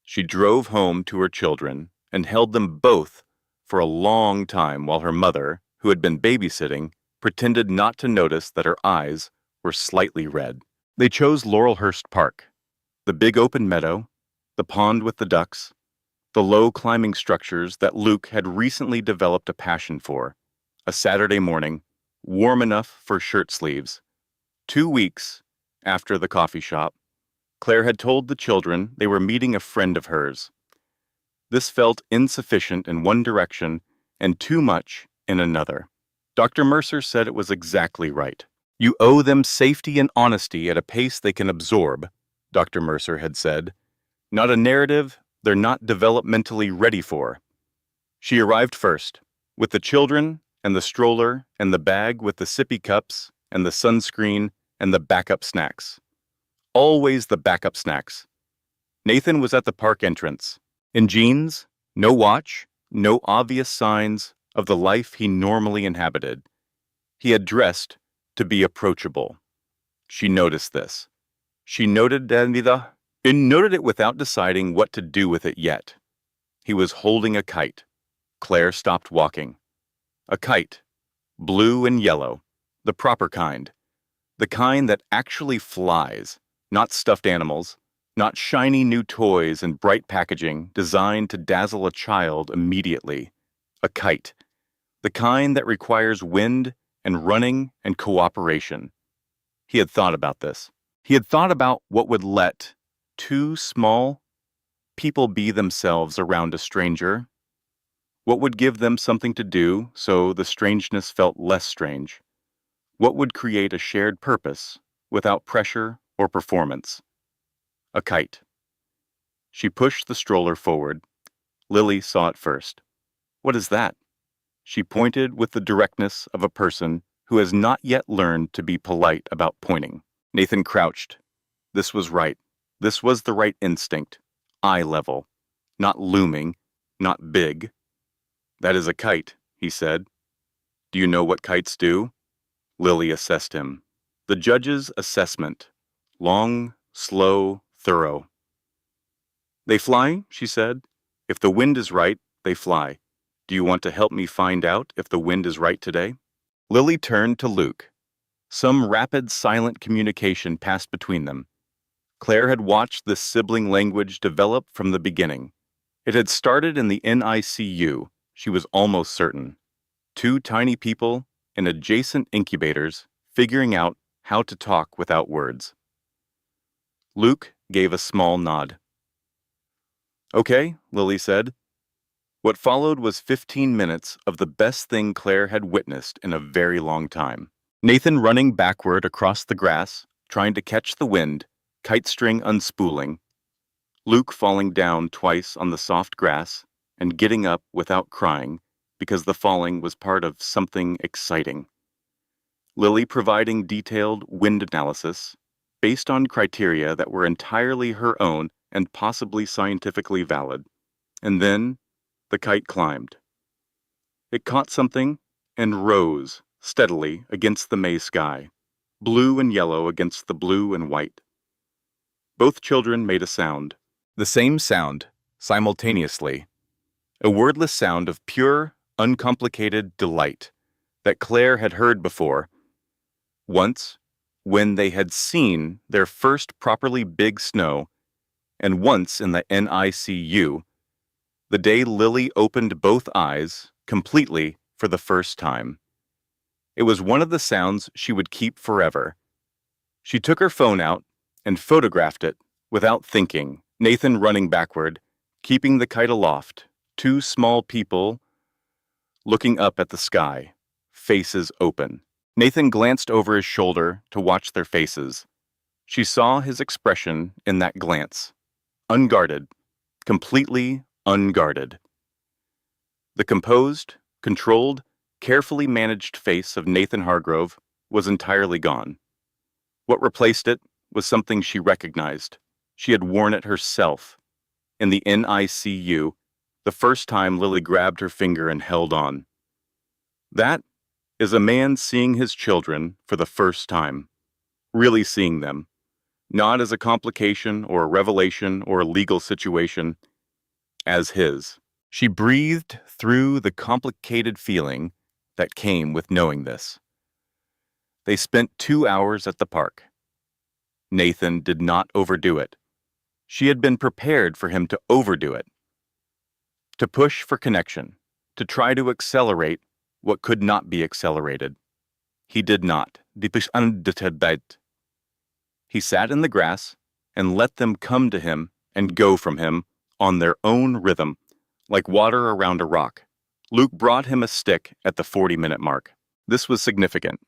She drove home to her children and held them both for a long time while her mother, who had been babysitting, pretended not to notice that her eyes were slightly red. They chose Laurelhurst Park, the big open meadow, the pond with the ducks, the low climbing structures that Luke had recently developed a passion for. A Saturday morning, warm enough for shirt sleeves. 2 weeks after the coffee shop, Claire had told the children they were meeting a friend of hers. This felt insufficient in one direction and too much in another. Dr. Mercer said it was exactly right. You owe them safety and honesty at a pace they can absorb, Dr. Mercer had said. Not a narrative they're not developmentally ready for. She arrived first, with the children and the stroller and the bag with the sippy cups and the sunscreen and the backup snacks. Always the backup snacks. Nathan was at the park entrance, in jeans, no watch, no obvious signs of the life he normally inhabited. He had dressed to be approachable. She noticed this. She noted it without deciding what to do with it yet. He was holding a kite. Claire stopped walking. A kite, blue and yellow, the proper kind. The kind that actually flies, not stuffed animals, not shiny new toys and bright packaging designed to dazzle a child immediately. A kite. The kind that requires wind and running and cooperation. He had thought about this. He had thought about what would let two small people be themselves around a stranger. What would give them something to do so the strangeness felt less strange? What would create a shared purpose without pressure or performance? A kite. She pushed the stroller forward. Lily saw it first. What is that? She pointed with the directness of a person who has not yet learned to be polite about pointing. Nathan crouched. This was right. This was the right instinct. Eye level. Not looming. Not big. That is a kite, he said. Do you know what kites do? Lily assessed him. The judge's assessment. Long, slow, thorough. They fly, she said. If the wind is right, they fly. Do you want to help me find out if the wind is right today? Lily turned to Luke. Some rapid, silent communication passed between them. Claire had watched this sibling language develop from the beginning. It had started in the NICU, she was almost certain. Two tiny people in adjacent incubators figuring out how to talk without words. Luke gave a small nod. Okay, Lily said. What followed was 15 minutes of the best thing Claire had witnessed in a very long time. Nathan running backward across the grass, trying to catch the wind, kite string unspooling. Luke falling down twice on the soft grass and getting up without crying because the falling was part of something exciting. Lily providing detailed wind analysis based on criteria that were entirely her own and possibly scientifically valid. And then the kite climbed. It caught something and rose steadily against the May sky, blue and yellow against the blue and white. Both children made a sound, the same sound, simultaneously, a wordless sound of pure, uncomplicated delight that Claire had heard before. Once, when they had seen their first properly big snow, and once in the NICU, the day Lily opened both eyes, completely, for the first time. It was one of the sounds she would keep forever. She took her phone out and photographed it without thinking, Nathan running backward, keeping the kite aloft, two small people looking up at the sky, faces open. Nathan glanced over his shoulder to watch their faces. She saw his expression in that glance. Unguarded, completely unguarded. The composed, controlled, carefully managed face of Nathan Hargrove was entirely gone. What replaced it was something she recognized. She had worn it herself. In the NICU, the first time Lily grabbed her finger and held on. That is a man seeing his children for the first time. Really seeing them. Not as a complication or a revelation or a legal situation, as his. She breathed through the complicated feeling that came with knowing this. They spent 2 hours at the park. Nathan did not overdo it. She had been prepared for him to overdo it. To push for connection, to try to accelerate what could not be accelerated. He did not. He sat in the grass and let them come to him and go from him on their own rhythm, like water around a rock. Luke brought him a stick at the 40-minute mark. This was significant.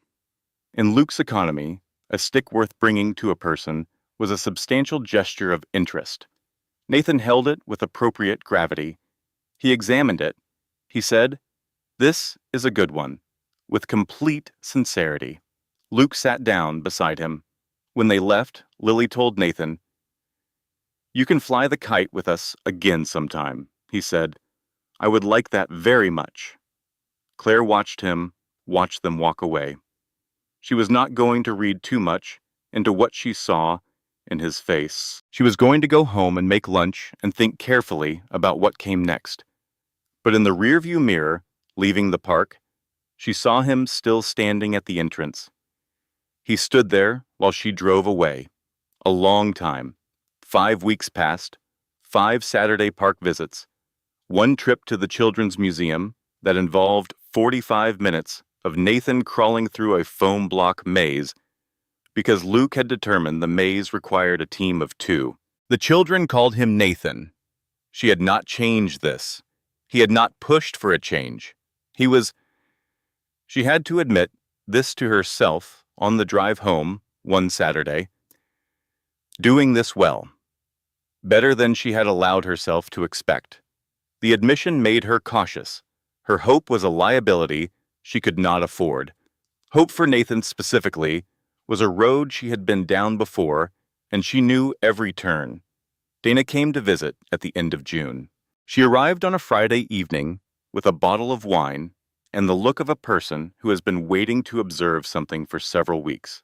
In Luke's economy, a stick worth bringing to a person was a substantial gesture of interest. Nathan held it with appropriate gravity. He examined it. He said, "This is a good one," with complete sincerity. Luke sat down beside him. When they left, Lily told Nathan, "You can fly the kite with us again sometime," he said. "I would like that very much." Claire watched them walk away. She was not going to read too much into what she saw in his face. She was going to go home and make lunch and think carefully about what came next. But in the rearview mirror, leaving the park, she saw him still standing at the entrance. He stood there while she drove away. A long time. 5 weeks passed, 5 Saturday park visits, 1 trip to the Children's Museum that involved 45 minutes of Nathan crawling through a foam block maze because Luke had determined the maze required a team of 2. The children called him Nathan. She had not changed this. He had not pushed for a change. She had to admit this to herself on the drive home one Saturday. Doing this well. Better than she had allowed herself to expect. The admission made her cautious. Her hope was a liability she could not afford. Hope for Nathan specifically was a road she had been down before, and she knew every turn. Dana came to visit at the end of June. She arrived on a Friday evening with a bottle of wine and the look of a person who has been waiting to observe something for several weeks.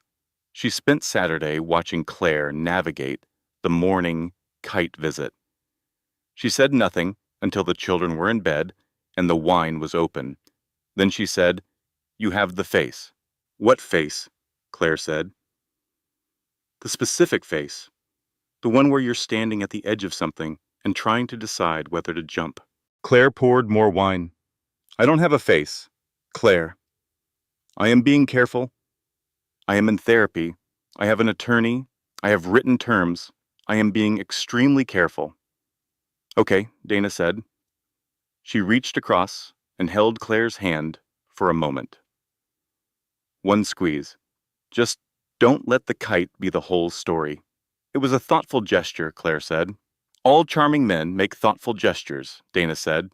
She spent Saturday watching Claire navigate the morning kite visit. She said nothing until the children were in bed and the wine was open. Then she said, "You have the face." "What face?" Claire said. "The specific face. The one where you're standing at the edge of something and trying to decide whether to jump." Claire poured more wine. "I don't have a face, Claire. I am being careful. I am in therapy. I have an attorney. I have written terms. I am being extremely careful." "Okay," Dana said. She reached across and held Claire's hand for a moment. One squeeze. "Just don't let the kite be the whole story." It was a thoughtful gesture, Claire said. "All charming men make thoughtful gestures," Dana said.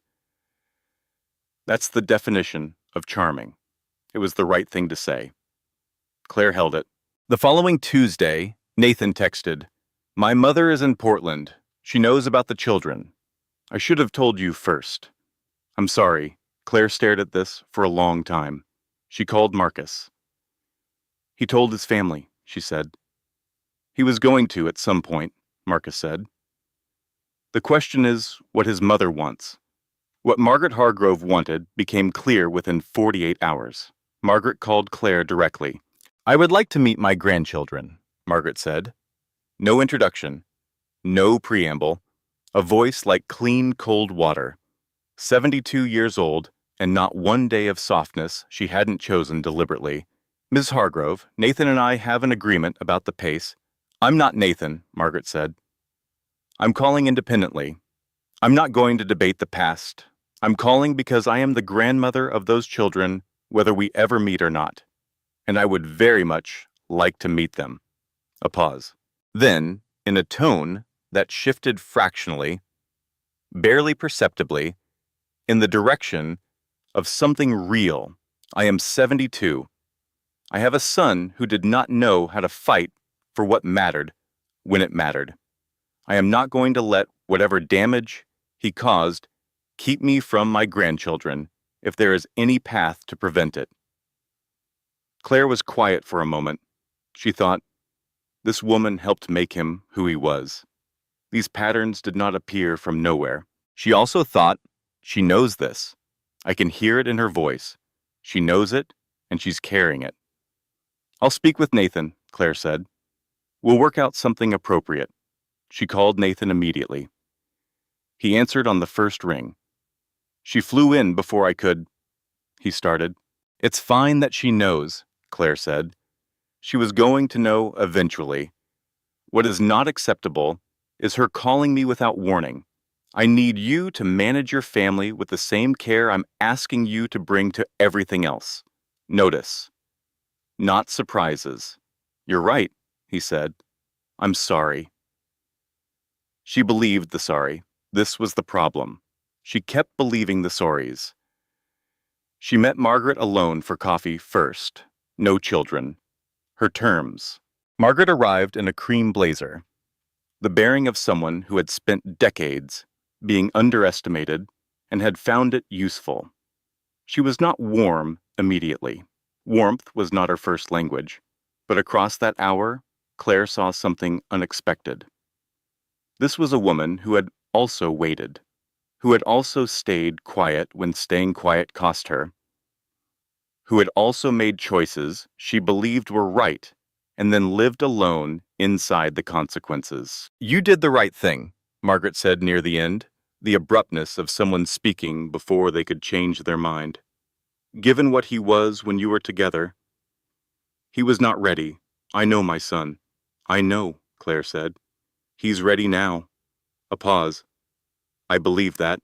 That's the definition of charming. It was the right thing to say. Claire held it. The following Tuesday, Nathan texted, "My mother is in Portland. She knows about the children. I should have told you first." "I'm sorry." Claire stared at this for a long time. She called Marcus. "He told his family," she said. "He was going to at some point," Marcus said. "The question is what his mother wants." What Margaret Hargrove wanted became clear within 48 hours. Margaret called Claire directly. "I would like to meet my grandchildren," Margaret said. No introduction. No preamble. A voice like clean, cold water. 72 years old and not one day of softness she hadn't chosen deliberately. "Ms. Hargrove, Nathan and I have an agreement about the pace." "I'm not Nathan," Margaret said. "I'm calling independently. I'm not going to debate the past. I'm calling because I am the grandmother of those children, whether we ever meet or not. And I would very much like to meet them." A pause. Then, in a tone that shifted fractionally, barely perceptibly, in the direction of something real. "I am 72. I have a son who did not know how to fight for what mattered when it mattered. I am not going to let whatever damage he caused keep me from my grandchildren if there is any path to prevent it." Claire was quiet for a moment. She thought, this woman helped make him who he was. These patterns did not appear from nowhere. She also thought, she knows this. I can hear it in her voice. She knows it, and she's carrying it. "I'll speak with Nathan," Claire said. "We'll work out something appropriate." She called Nathan immediately. He answered on the first ring. "She flew in before I could," he started. "It's fine that she knows," Claire said. "She was going to know eventually. What is not acceptable is her calling me without warning. I need you to manage your family with the same care I'm asking you to bring to everything else. Notice. Not surprises." "You're right," he said. "I'm sorry." She believed the sorry. This was the problem. She kept believing the sorries. She met Margaret alone for coffee first. No children. Her terms. Margaret arrived in a cream blazer, the bearing of someone who had spent decades being underestimated and had found it useful. She was not warm immediately. Warmth was not her first language, but across that hour, Claire saw something unexpected. This was a woman who had also waited, who had also stayed quiet when staying quiet cost her, who had also made choices she believed were right and then lived alone inside the consequences. "You did the right thing," Margaret said near the end, the abruptness of someone speaking before they could change their mind. "Given what he was when you were together." "He was not ready. I know my son." "I know," Claire said. "He's ready now." A pause. "I believe that."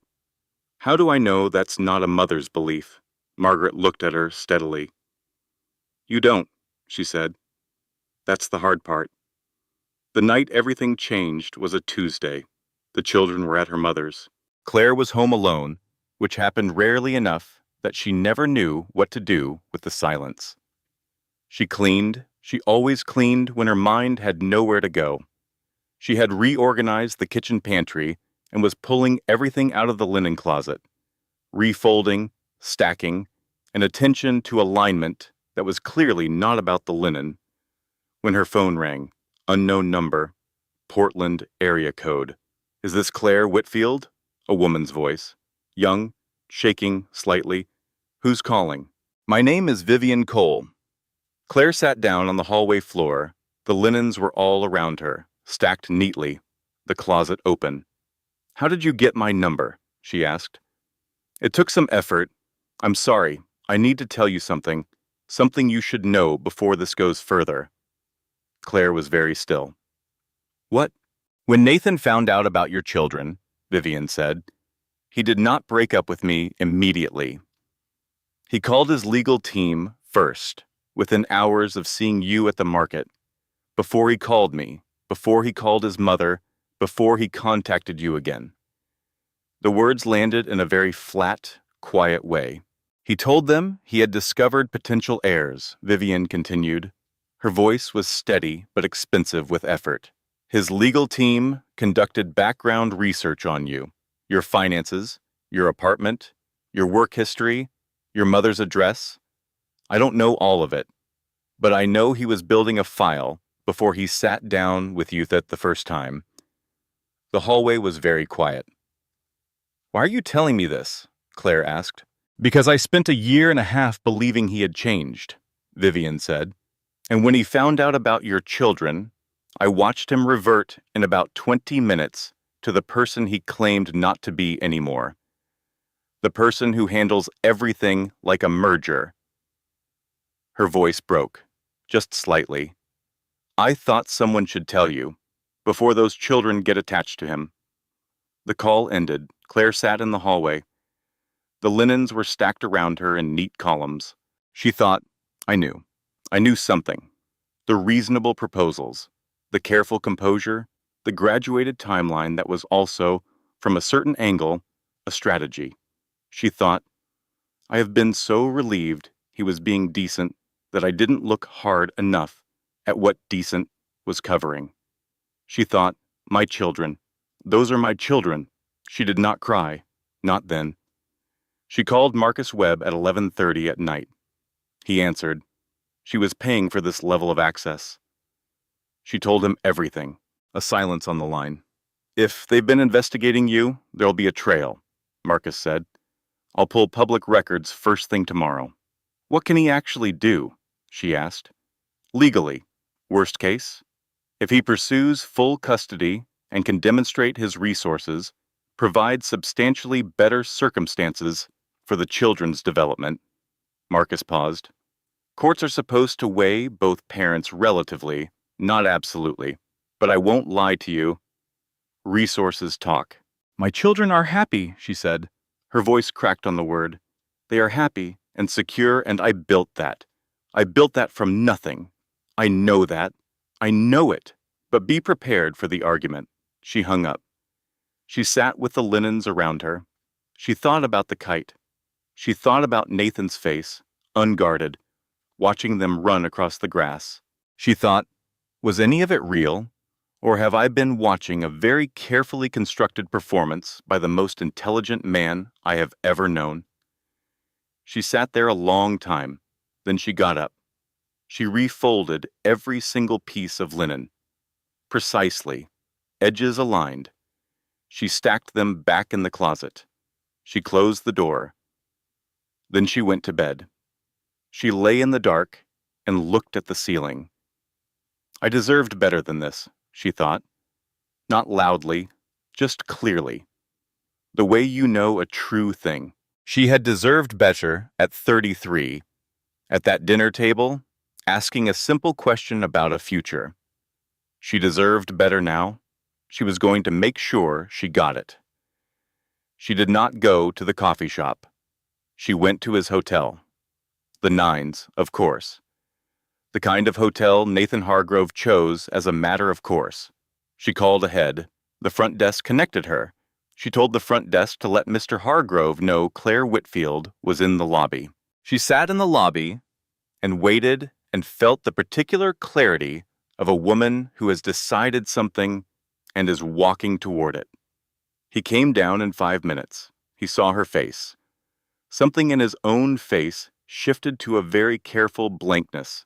"How do I know that's not a mother's belief?" Margaret looked at her steadily. "You don't," she said. "That's the hard part." The night everything changed was a Tuesday. The children were at her mother's. Claire was home alone, which happened rarely enough that she never knew what to do with the silence. She cleaned. She always cleaned when her mind had nowhere to go. She had reorganized the kitchen pantry and was pulling everything out of the linen closet, refolding, stacking, and attention to alignment that was clearly not about the linen, when her phone rang. Unknown number, Portland area code. "Is this Claire Whitfield?" A woman's voice. Young, shaking slightly. "Who's calling?" "My name is Vivian Cole." Claire sat down on the hallway floor. The linens were all around her, stacked neatly, the closet open. "How did you get my number?" she asked. "It took some effort. I'm sorry. I need to tell you something. Something you should know before this goes further." Claire was very still. "What?" "When Nathan found out about your children," Vivian said, "he did not break up with me immediately. He called his legal team first, within hours of seeing you at the market, before he called me, before he called his mother, before he contacted you again." The words landed in a very flat, quiet way. "He told them he had discovered potential heirs," Vivian continued. Her voice was steady but expensive with effort. "His legal team conducted background research on you, your finances, your apartment, your work history, your mother's address. I don't know all of it, but I know he was building a file before he sat down with you the first time." The hallway was very quiet. "Why are you telling me this?" Claire asked. "Because I spent a year and a half believing he had changed," Vivian said. "And when he found out about your children, I watched him revert in about 20 minutes to the person he claimed not to be anymore. The person who handles everything like a merger. Her voice broke, just slightly. I thought someone should tell you, before those children get attached to him. The call ended. Claire sat in the hallway. The linens were stacked around her in neat columns. She thought, I knew. I knew something. The reasonable proposals, the careful composure, the graduated timeline that was also, from a certain angle, a strategy. She thought, I have been so relieved he was being decent that I didn't look hard enough at what decent was covering. She thought, my children. Those are my children. She did not cry. Not then. She called Marcus Webb at 11:30 at night. He answered. She was paying for this level of access. She told him everything. A silence on the line. If they've been investigating you, there'll be a trail, Marcus said. I'll pull public records first thing tomorrow. What can he actually do? She asked. Legally. Worst case? If he pursues full custody and can demonstrate his resources, provide substantially better circumstances for the children's development. Marcus paused. Courts are supposed to weigh both parents relatively, not absolutely. But I won't lie to you. Resources talk. My children are happy, she said. Her voice cracked on the word. They are happy and secure, and I built that. I built that from nothing. I know that. I know it. But be prepared for the argument. She hung up. She sat with the linens around her. She thought about the kite. She thought about Nathan's face, unguarded, watching them run across the grass. She thought, was any of it real? Or have I been watching a very carefully constructed performance by the most intelligent man I have ever known? She sat there a long time. Then she got up. She refolded every single piece of linen. Precisely, edges aligned. She stacked them back in the closet. She closed the door. Then she went to bed. She lay in the dark and looked at the ceiling. I deserved better than this, she thought. Not loudly, just clearly. The way you know a true thing. She had deserved better at 33, at that dinner table, asking a simple question about a future. She deserved better now. She was going to make sure she got it. She did not go to the coffee shop. She went to his hotel. The Nines, of course. The kind of hotel Nathan Hargrove chose as a matter of course. She called ahead. The front desk connected her. She told the front desk to let Mr. Hargrove know Claire Whitfield was in the lobby. She sat in the lobby and waited and felt the particular clarity of a woman who has decided something and is walking toward it. He came down in 5 minutes. He saw her face. Something in his own face shifted to a very careful blankness.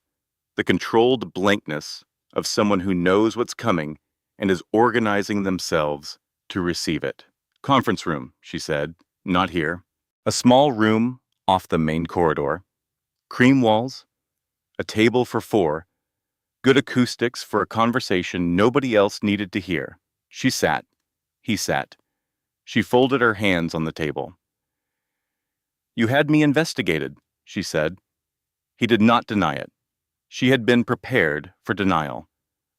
The controlled blankness of someone who knows what's coming and is organizing themselves to receive it. Conference room, she said. Not here. A small room off the main corridor. Cream walls. A table for 4. Good acoustics for a conversation nobody else needed to hear. She sat. He sat. She folded her hands on the table. You had me investigated, she said. He did not deny it. She had been prepared for denial,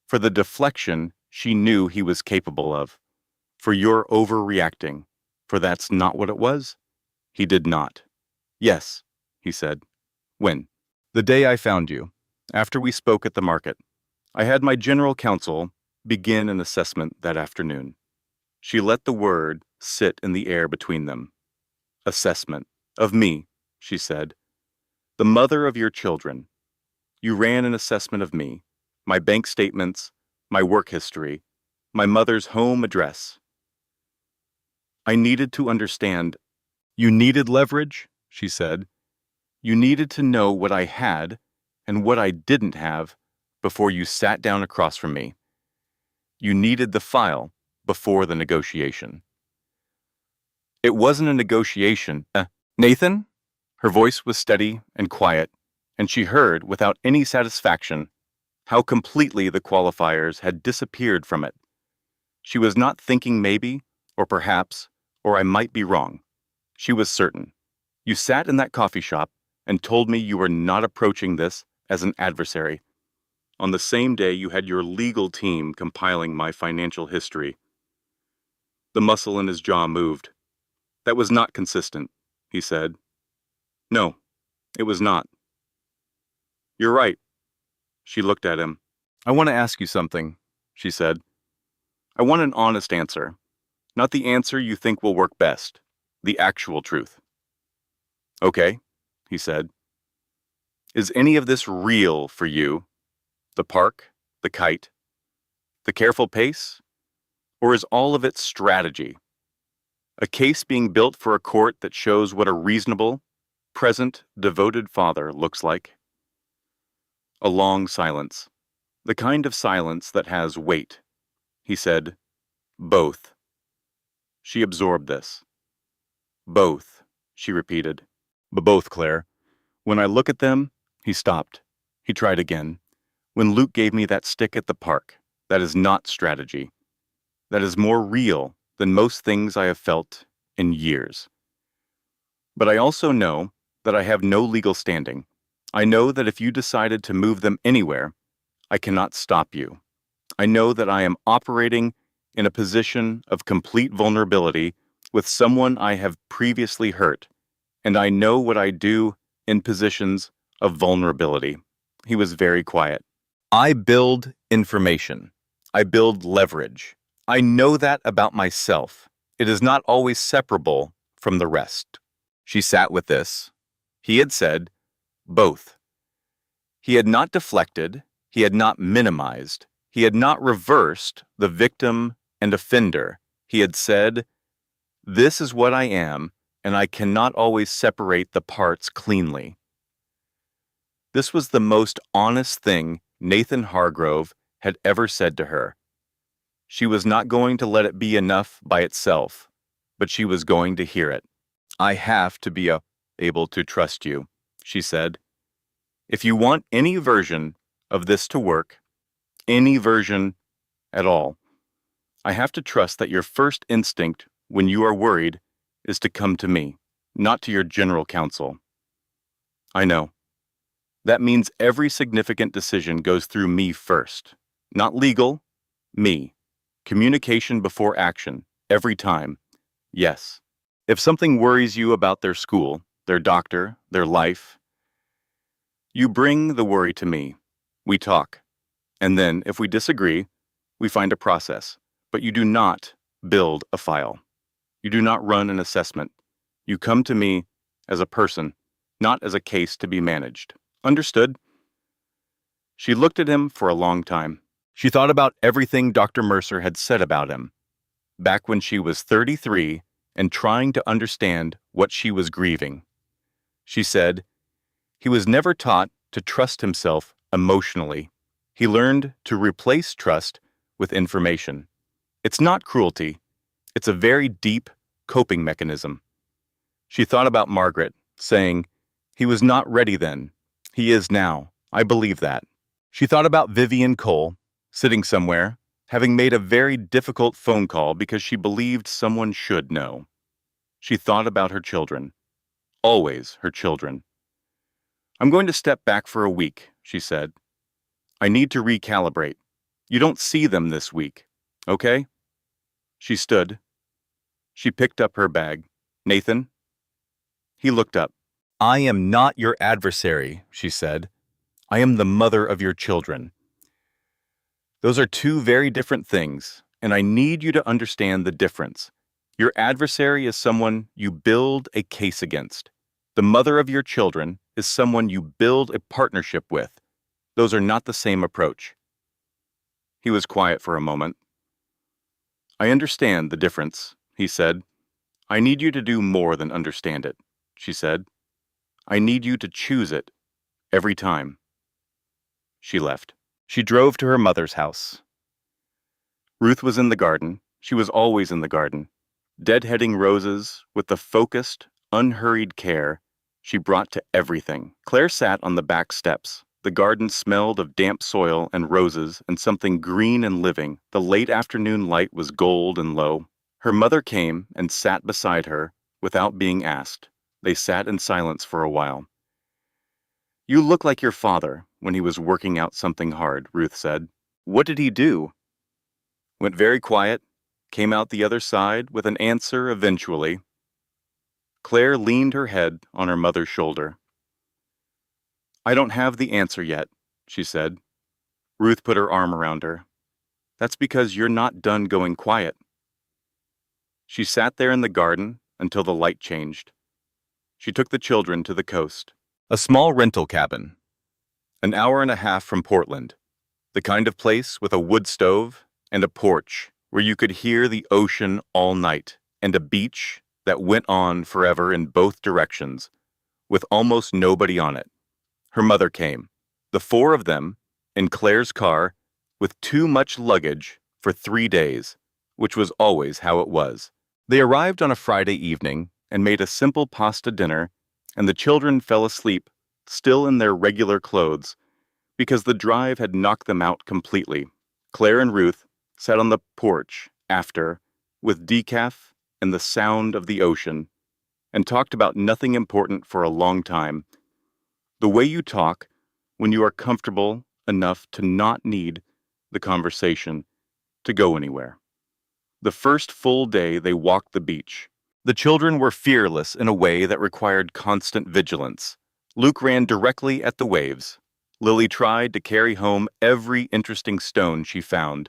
for the deflection she knew he was capable of, for your overreacting, for that's not what it was. He did not. Yes, he said. When? The day I found you, after we spoke at the market. I had my general counsel begin an assessment that afternoon. She let the word sit in the air between them. Assessment. Of me, she said. The mother of your children. You ran an assessment of me, my bank statements, my work history, my mother's home address. I needed to understand. You needed leverage, she said. You needed to know what I had and what I didn't have before you sat down across from me. You needed the file before the negotiation. It wasn't a negotiation. Nathan? Her voice was steady and quiet, and she heard, without any satisfaction, how completely the qualifiers had disappeared from it. She was not thinking maybe, or perhaps, or I might be wrong. She was certain. You sat in that coffee shop and told me you were not approaching this as an adversary. On the same day you had your legal team compiling my financial history. The muscle in his jaw moved. That was not consistent, he said. No, it was not. You're right. She looked at him. I want to ask you something, she said. I want an honest answer. Not the answer you think will work best. The actual truth. Okay, he said. Is any of this real for you? The park? The kite? The careful pace? Or is all of it strategy? A case being built for a court that shows what a reasonable, present, devoted father looks like? A long silence. The kind of silence that has weight. He said, both. She absorbed this. Both, she repeated. But both, Claire. When I look at them, he stopped. He tried again. When Luke gave me that stick at the park, that is not strategy. That is more real than most things I have felt in years. But I also know that I have no legal standing. I know that if you decided to move them anywhere, I cannot stop you. I know that I am operating in a position of complete vulnerability with someone I have previously hurt, and I know what I do in positions of vulnerability. He was very quiet. I build information. I build leverage. I know that about myself. It is not always separable from the rest. She sat with this. He had said, both. He had not deflected. He had not minimized. He had not reversed the victim and offender. He had said, this is what I am, and I cannot always separate the parts cleanly. This was the most honest thing Nathan Hargrove had ever said to her. She was not going to let it be enough by itself, but she was going to hear it. I have to be able to trust you, she said. If you want any version of this to work, any version at all, I have to trust that your first instinct when you are worried is to come to me, not to your general counsel. I know. That means every significant decision goes through me first. Not legal, me. Communication before action, every time. Yes. If something worries you about their school, their doctor, their life, you bring the worry to me. We talk. And then, if we disagree, we find a process. But you do not build a file. You do not run an assessment. You come to me as a person, not as a case to be managed. Understood? She looked at him for a long time. She thought about everything Dr. Mercer had said about him, back when she was 33 and trying to understand what she was grieving. She said, he was never taught to trust himself emotionally. He learned to replace trust with information. It's not cruelty. It's a very deep coping mechanism. She thought about Margaret, saying, he was not ready then. He is now. I believe that. She thought about Vivian Cole, sitting somewhere, having made a very difficult phone call because she believed someone should know. She thought about her children. Always her children. I'm going to step back for a week, she said. I need to recalibrate. You don't see them this week, okay? She stood. She picked up her bag. Nathan? He looked up. I am not your adversary, she said. I am the mother of your children. Those are two very different things, and I need you to understand the difference. Your adversary is someone you build a case against. The mother of your children is someone you build a partnership with. Those are not the same approach. He was quiet for a moment. I understand the difference, he said. I need you to do more than understand it, she said. I need you to choose it every time. She left. She drove to her mother's house. Ruth was in the garden. She was always in the garden. Deadheading roses with the focused, unhurried care she brought to everything. Claire sat on the back steps. The garden smelled of damp soil and roses and something green and living. The late afternoon light was gold and low. Her mother came and sat beside her Without being asked, they sat in silence for a while. "You look like your father when he was working out something hard," Ruth said. "What did he do?" Went very quiet, came out the other side with an answer eventually. Claire leaned her head on her mother's shoulder. "I don't have the answer yet," she said. Ruth put her arm around her. "That's because you're not done going quiet." She sat there in the garden until the light changed. She took the children to the coast. A small rental cabin. An hour and a half from Portland. The kind of place with a wood stove and a porch where you could hear the ocean all night, and a beach that went on forever in both directions, with almost nobody on it. Her mother came, the four of them, in Claire's car, with too much luggage for 3 days, which was always how it was. They arrived on a Friday evening and made a simple pasta dinner, and the children fell asleep, still in their regular clothes, because the drive had knocked them out completely. Claire and Ruth sat on the porch after, with decaf and the sound of the ocean, and talked about nothing important for a long time. The way you talk when you are comfortable enough to not need the conversation to go anywhere. The first full day they walked the beach. The children were fearless in a way that required constant vigilance. Luke ran directly at the waves. Lily tried to carry home every interesting stone she found,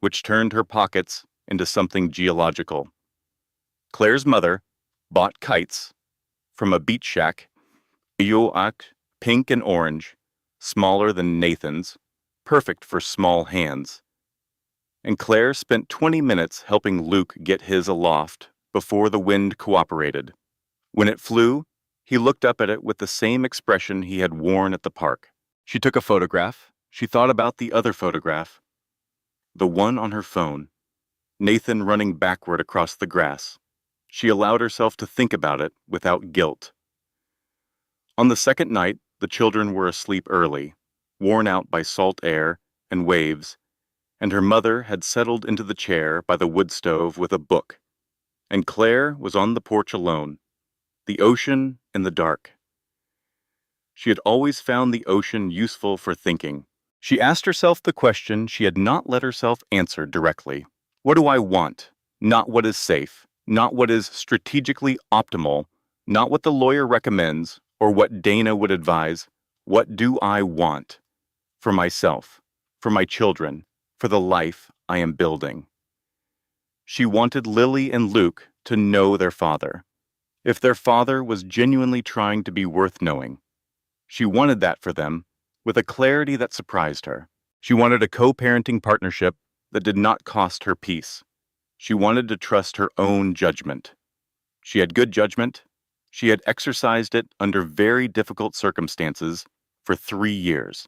which turned her pockets into something geological. Claire's mother bought kites from a beach shack, pink and orange, smaller than Nathan's, perfect for small hands. And Claire spent 20 minutes helping Luke get his aloft before the wind cooperated. When it flew, he looked up at it with the same expression he had worn at the park. She took a photograph. She thought about the other photograph, the one on her phone, Nathan running backward across the grass. She allowed herself to think about it without guilt. On the second night, the children were asleep early, worn out by salt air and waves, and her mother had settled into the chair by the wood stove with a book, and Claire was on the porch alone, the ocean in the dark. She had always found the ocean useful for thinking. She asked herself the question she had not let herself answer directly. What do I want? Not what is safe, not what is strategically optimal, not what the lawyer recommends or what Dana would advise. What do I want? For myself, for my children, for the life I am building. She wanted Lily and Luke to know their father, if their father was genuinely trying to be worth knowing. She wanted that for them, with a clarity that surprised her. She wanted a co-parenting partnership that did not cost her peace. She wanted to trust her own judgment. She had good judgment. She had exercised it under very difficult circumstances for 3 years.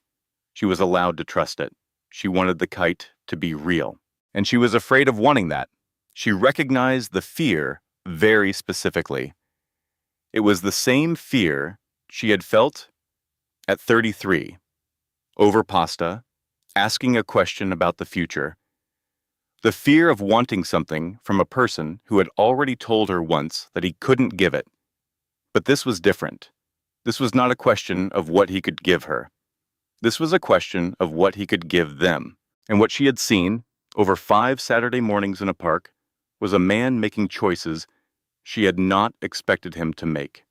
She was allowed to trust it. She wanted the kite to be real. And she was afraid of wanting that. She recognized the fear very specifically. It was the same fear she had felt at 33, over pasta, asking a question about the future. The fear of wanting something from a person who had already told her once that he couldn't give it. But this was different. This was not a question of what he could give her. This was a question of what he could give them. And what she had seen, over 5 Saturday mornings in a park, was a man making choices she had not expected him to make.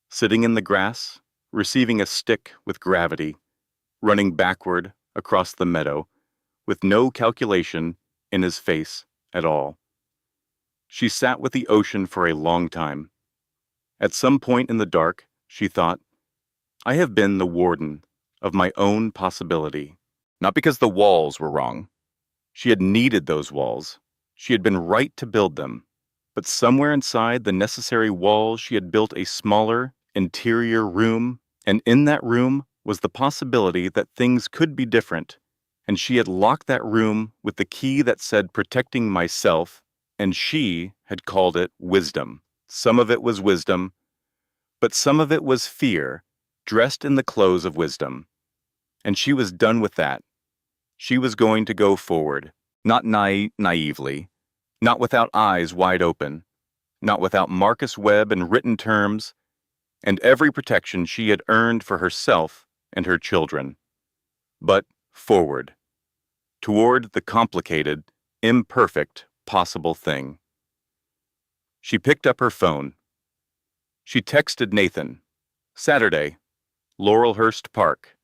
Sitting in the grass, receiving a stick with gravity, running backward across the meadow, with no calculation in his face at all. She sat with the ocean for a long time. At some point in the dark, she thought, I have been the warden of my own possibility. Not because the walls were wrong. She had needed those walls. She had been right to build them. But somewhere inside the necessary walls, she had built a smaller, interior room, and in that room was the possibility that things could be different, and she had locked that room with the key that said protecting myself, and she had called it wisdom. Some of it was wisdom, but some of it was fear, dressed in the clothes of wisdom. And she was done with that. She was going to go forward, not naively, not without eyes wide open, not without Marcus Webb and written terms, and every protection she had earned for herself and her children. But forward, toward the complicated, imperfect, possible thing. She picked up her phone. She texted Nathan, Saturday, Laurelhurst Park,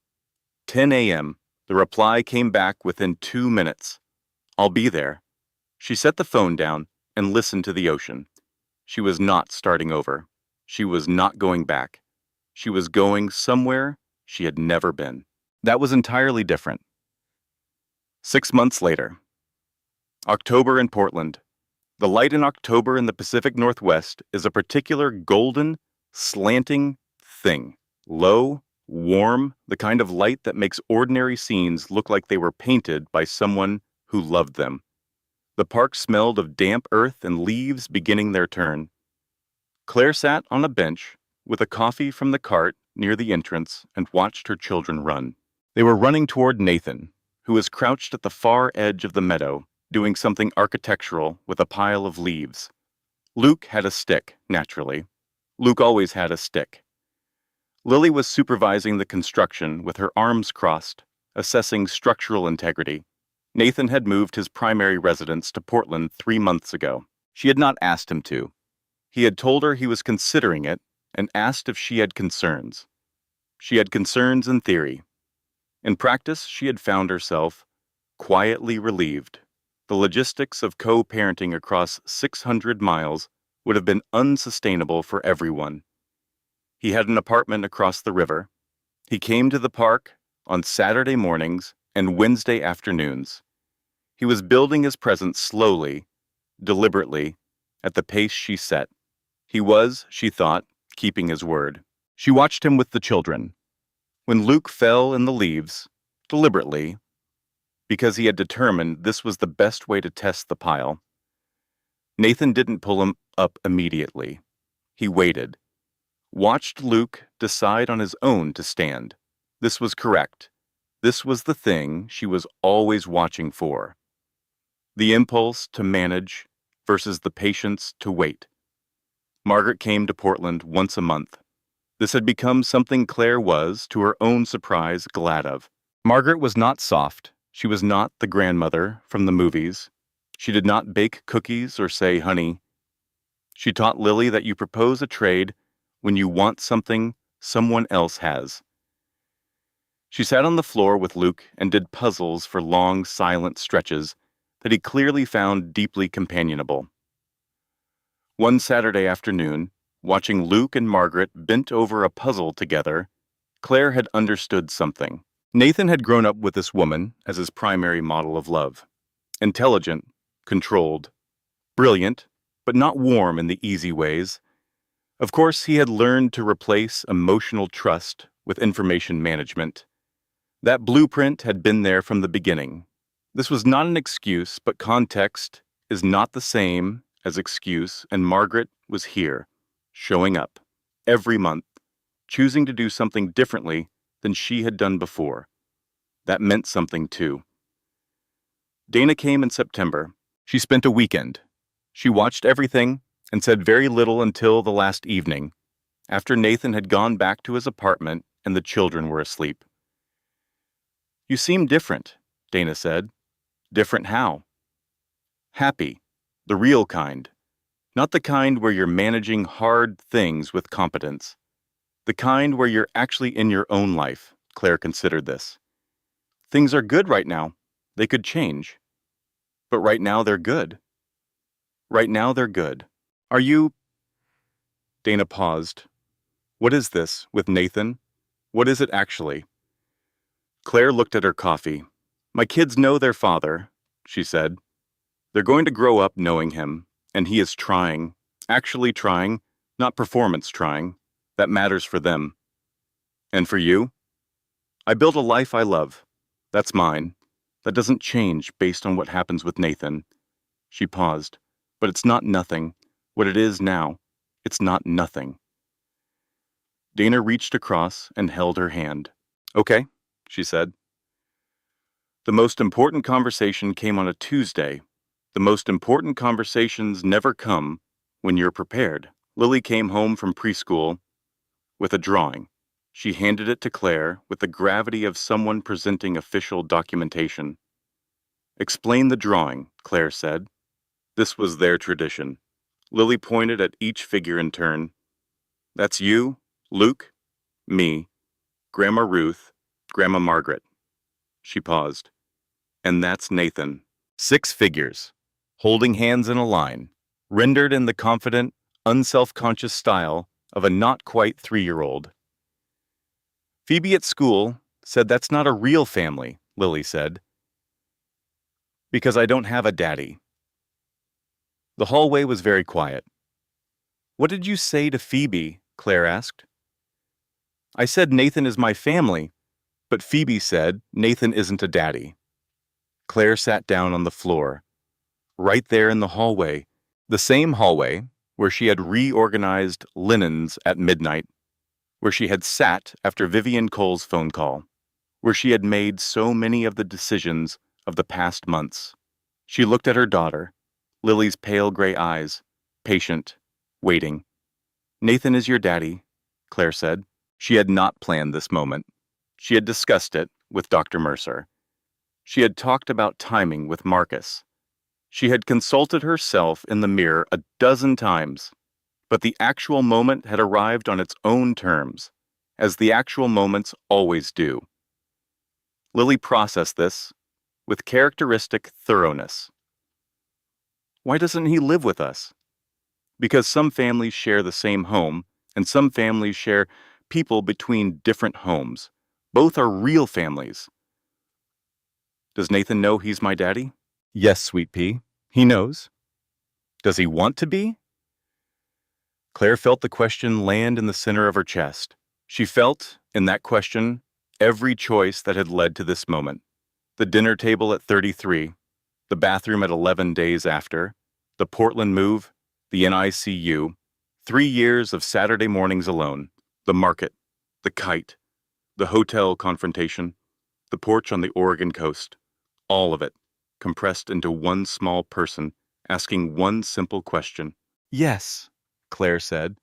10 a.m. The reply came back within 2 minutes. I'll be there. She set the phone down and listened to the ocean. She was not starting over. She was not going back. She was going somewhere she had never been. That was entirely different. 6 months later. October in Portland. The light in October in the Pacific Northwest is a particular golden, slanting thing. Low, warm, the kind of light that makes ordinary scenes look like they were painted by someone who loved them. The park smelled of damp earth and leaves beginning their turn. Claire sat on a bench with a coffee from the cart near the entrance and watched her children run. They were running toward Nathan, who was crouched at the far edge of the meadow, doing something architectural with a pile of leaves. Luke had a stick, naturally. Luke always had a stick. Lily was supervising the construction with her arms crossed, assessing structural integrity. Nathan had moved his primary residence to Portland 3 months ago. She had not asked him to. He had told her he was considering it and asked if she had concerns. She had concerns in theory. In practice, she had found herself quietly relieved. The logistics of co-parenting across 600 miles would have been unsustainable for everyone. He had an apartment across the river. He came to the park on Saturday mornings and Wednesday afternoons. He was building his presence slowly, deliberately, at the pace she set. He was, she thought, keeping his word. She watched him with the children. When Luke fell in the leaves, deliberately, because he had determined this was the best way to test the pile, Nathan didn't pull him up immediately. He waited. Watched Luke decide on his own to stand. This was correct. This was the thing she was always watching for. The impulse to manage versus the patience to wait. Margaret came to Portland once a month. This had become something Claire was, to her own surprise, glad of. Margaret was not soft. She was not the grandmother from the movies. She did not bake cookies or say honey. She taught Lily that you propose a trade when you want something someone else has. She sat on the floor with Luke and did puzzles for long, silent stretches that he clearly found deeply companionable. One Saturday afternoon, watching Luke and Margaret bent over a puzzle together, Claire had understood something. Nathan had grown up with this woman as his primary model of love. Intelligent, controlled, brilliant, but not warm in the easy ways. Of course, he had learned to replace emotional trust with information management. That blueprint had been there from the beginning. This was not an excuse, but context is not the same as excuse, and Margaret was here, showing up, every month, choosing to do something differently than she had done before. That meant something too. Dana came in September. She spent a weekend. She watched everything and said very little until the last evening, after Nathan had gone back to his apartment and the children were asleep. You seem different, Dana said. Different how? Happy, the real kind. Not the kind where you're managing hard things with competence. The kind where you're actually in your own life, Claire considered this. Things are good right now. They could change. But right now they're good. Right now they're good. Are you... Dana paused. What is this with Nathan? What is it actually? Claire looked at her coffee. My kids know their father, she said. They're going to grow up knowing him, and he is trying, actually trying, not performance trying. That matters for them. And for you? I built a life I love. That's mine. That doesn't change based on what happens with Nathan. She paused. But it's not nothing. What it is now, it's not nothing. Dana reached across and held her hand. Okay, she said. The most important conversation came on a Tuesday. The most important conversations never come When you're prepared. Lily came home from preschool with a drawing. She handed it to Claire with the gravity of someone presenting official documentation. Explain the drawing, Claire said. This was their tradition. Lily pointed at each figure in turn. That's you, Luke, me, Grandma Ruth, Grandma Margaret. She paused. And that's Nathan. 6 figures, holding hands in a line, rendered in the confident, unself-conscious style of a not-quite 3-year-old. Phoebe at school said that's not a real family, Lily said. Because I don't have a daddy. The hallway was very quiet. What did you say to Phoebe? Claire asked. I said Nathan is my family, but Phoebe said Nathan isn't a daddy. Claire sat down on the floor, right there in the hallway, the same hallway where she had reorganized linens at midnight, where she had sat after Vivian Cole's phone call, where she had made so many of the decisions of the past months. She looked at her daughter, Lily's pale gray eyes, patient, waiting. Nathan is your daddy, Claire said. She had not planned this moment. She had discussed it with Dr. Mercer. She had talked about timing with Marcus. She had consulted herself in the mirror a dozen times, but the actual moment had arrived on its own terms, as the actual moments always do. Lily processed this with characteristic thoroughness. Why doesn't he live with us? Because some families share the same home, and some families share people between different homes. Both are real families. Does Nathan know he's my daddy? Yes, Sweet Pea. He knows. Does he want to be? Claire felt the question land in the center of her chest. She felt, in that question, every choice that had led to this moment. The dinner table at 33, the bathroom at 11 days after, the Portland move, the NICU, 3 years of Saturday mornings alone, the market, the kite, the hotel confrontation, the porch on the Oregon coast, all of it, compressed into one small person, asking one simple question. Yes, Claire said.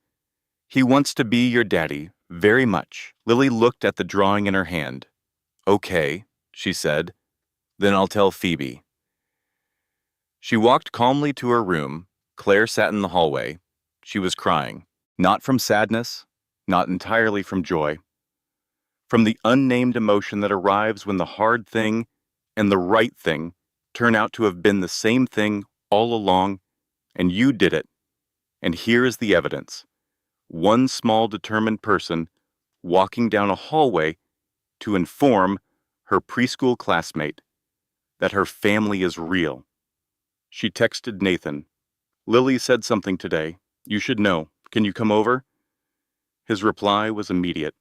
He wants to be your daddy, very much. Lily looked at the drawing in her hand. Okay, she said. Then I'll tell Phoebe. She walked calmly to her room. Claire sat in the hallway. She was crying, not from sadness, not entirely from joy, from the unnamed emotion that arrives when the hard thing and the right thing turn out to have been the same thing all along, and you did it. And here is the evidence. One small determined person walking down a hallway to inform her preschool classmate that her family is real. She texted Nathan. Lily said something today. You should know. Can you come over? His reply was immediate.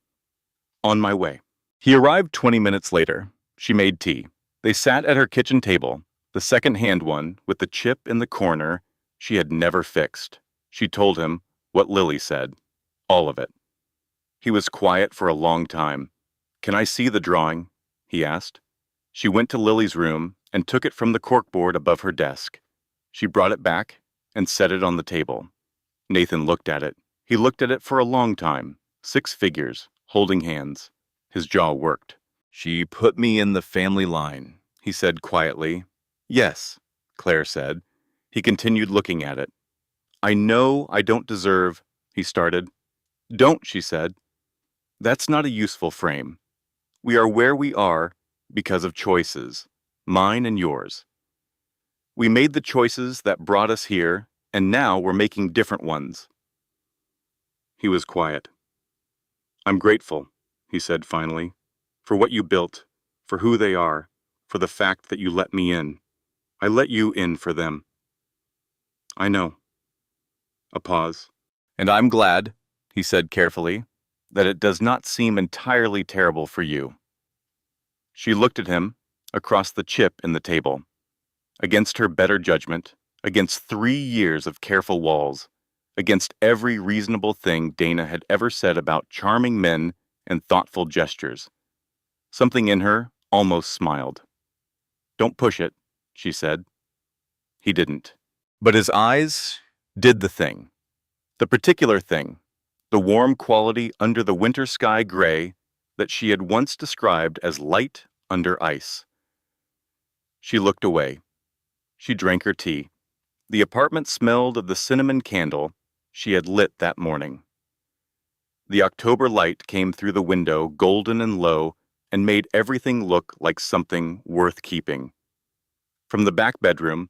On my way. He arrived 20 minutes later. She made tea. They sat at her kitchen table, the second-hand one with the chip in the corner she had never fixed. She told him what Lily said. All of it. He was quiet for a long time. Can I see the drawing? He asked. She went to Lily's room and took it from the corkboard above her desk. She brought it back and set it on the table. Nathan looked at it. He looked at it for a long time. 6 figures, holding hands. His jaw worked. She put me in the family line, he said quietly. Yes, Claire said. He continued looking at it. I know I don't deserve, he started. Don't, she said. That's not a useful frame. We are where we are because of choices, mine and yours. We made the choices that brought us here, and now we're making different ones. He was quiet. I'm grateful, he said finally, for what you built, for who they are, for the fact that you let me in. I let you in for them. I know. A pause. And I'm glad, he said carefully, that it does not seem entirely terrible for you. She looked at him, across the chip in the table. Against her better judgment, against 3 years of careful walls, against every reasonable thing Dana had ever said about charming men and thoughtful gestures. Something in her almost smiled. Don't push it, she said. He didn't. But his eyes, Did the thing. The particular thing. The warm quality under the winter sky gray that she had once described as light under ice. She looked away. She drank her tea. The apartment smelled of the cinnamon candle she had lit that morning. The October light came through the window, golden and low, and made everything look like something worth keeping. From the back bedroom,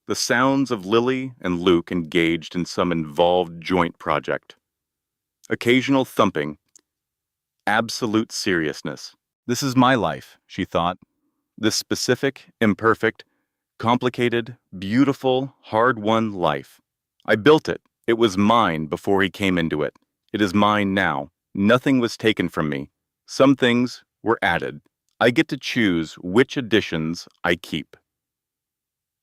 the sounds of Lily and Luke engaged in some involved joint project. Occasional thumping. Absolute seriousness. This is my life, she thought. This specific, imperfect, complicated, beautiful, hard-won life. I built it. It was mine before he came into it. It is mine now. Nothing was taken from me. Some things were added. I get to choose which additions I keep.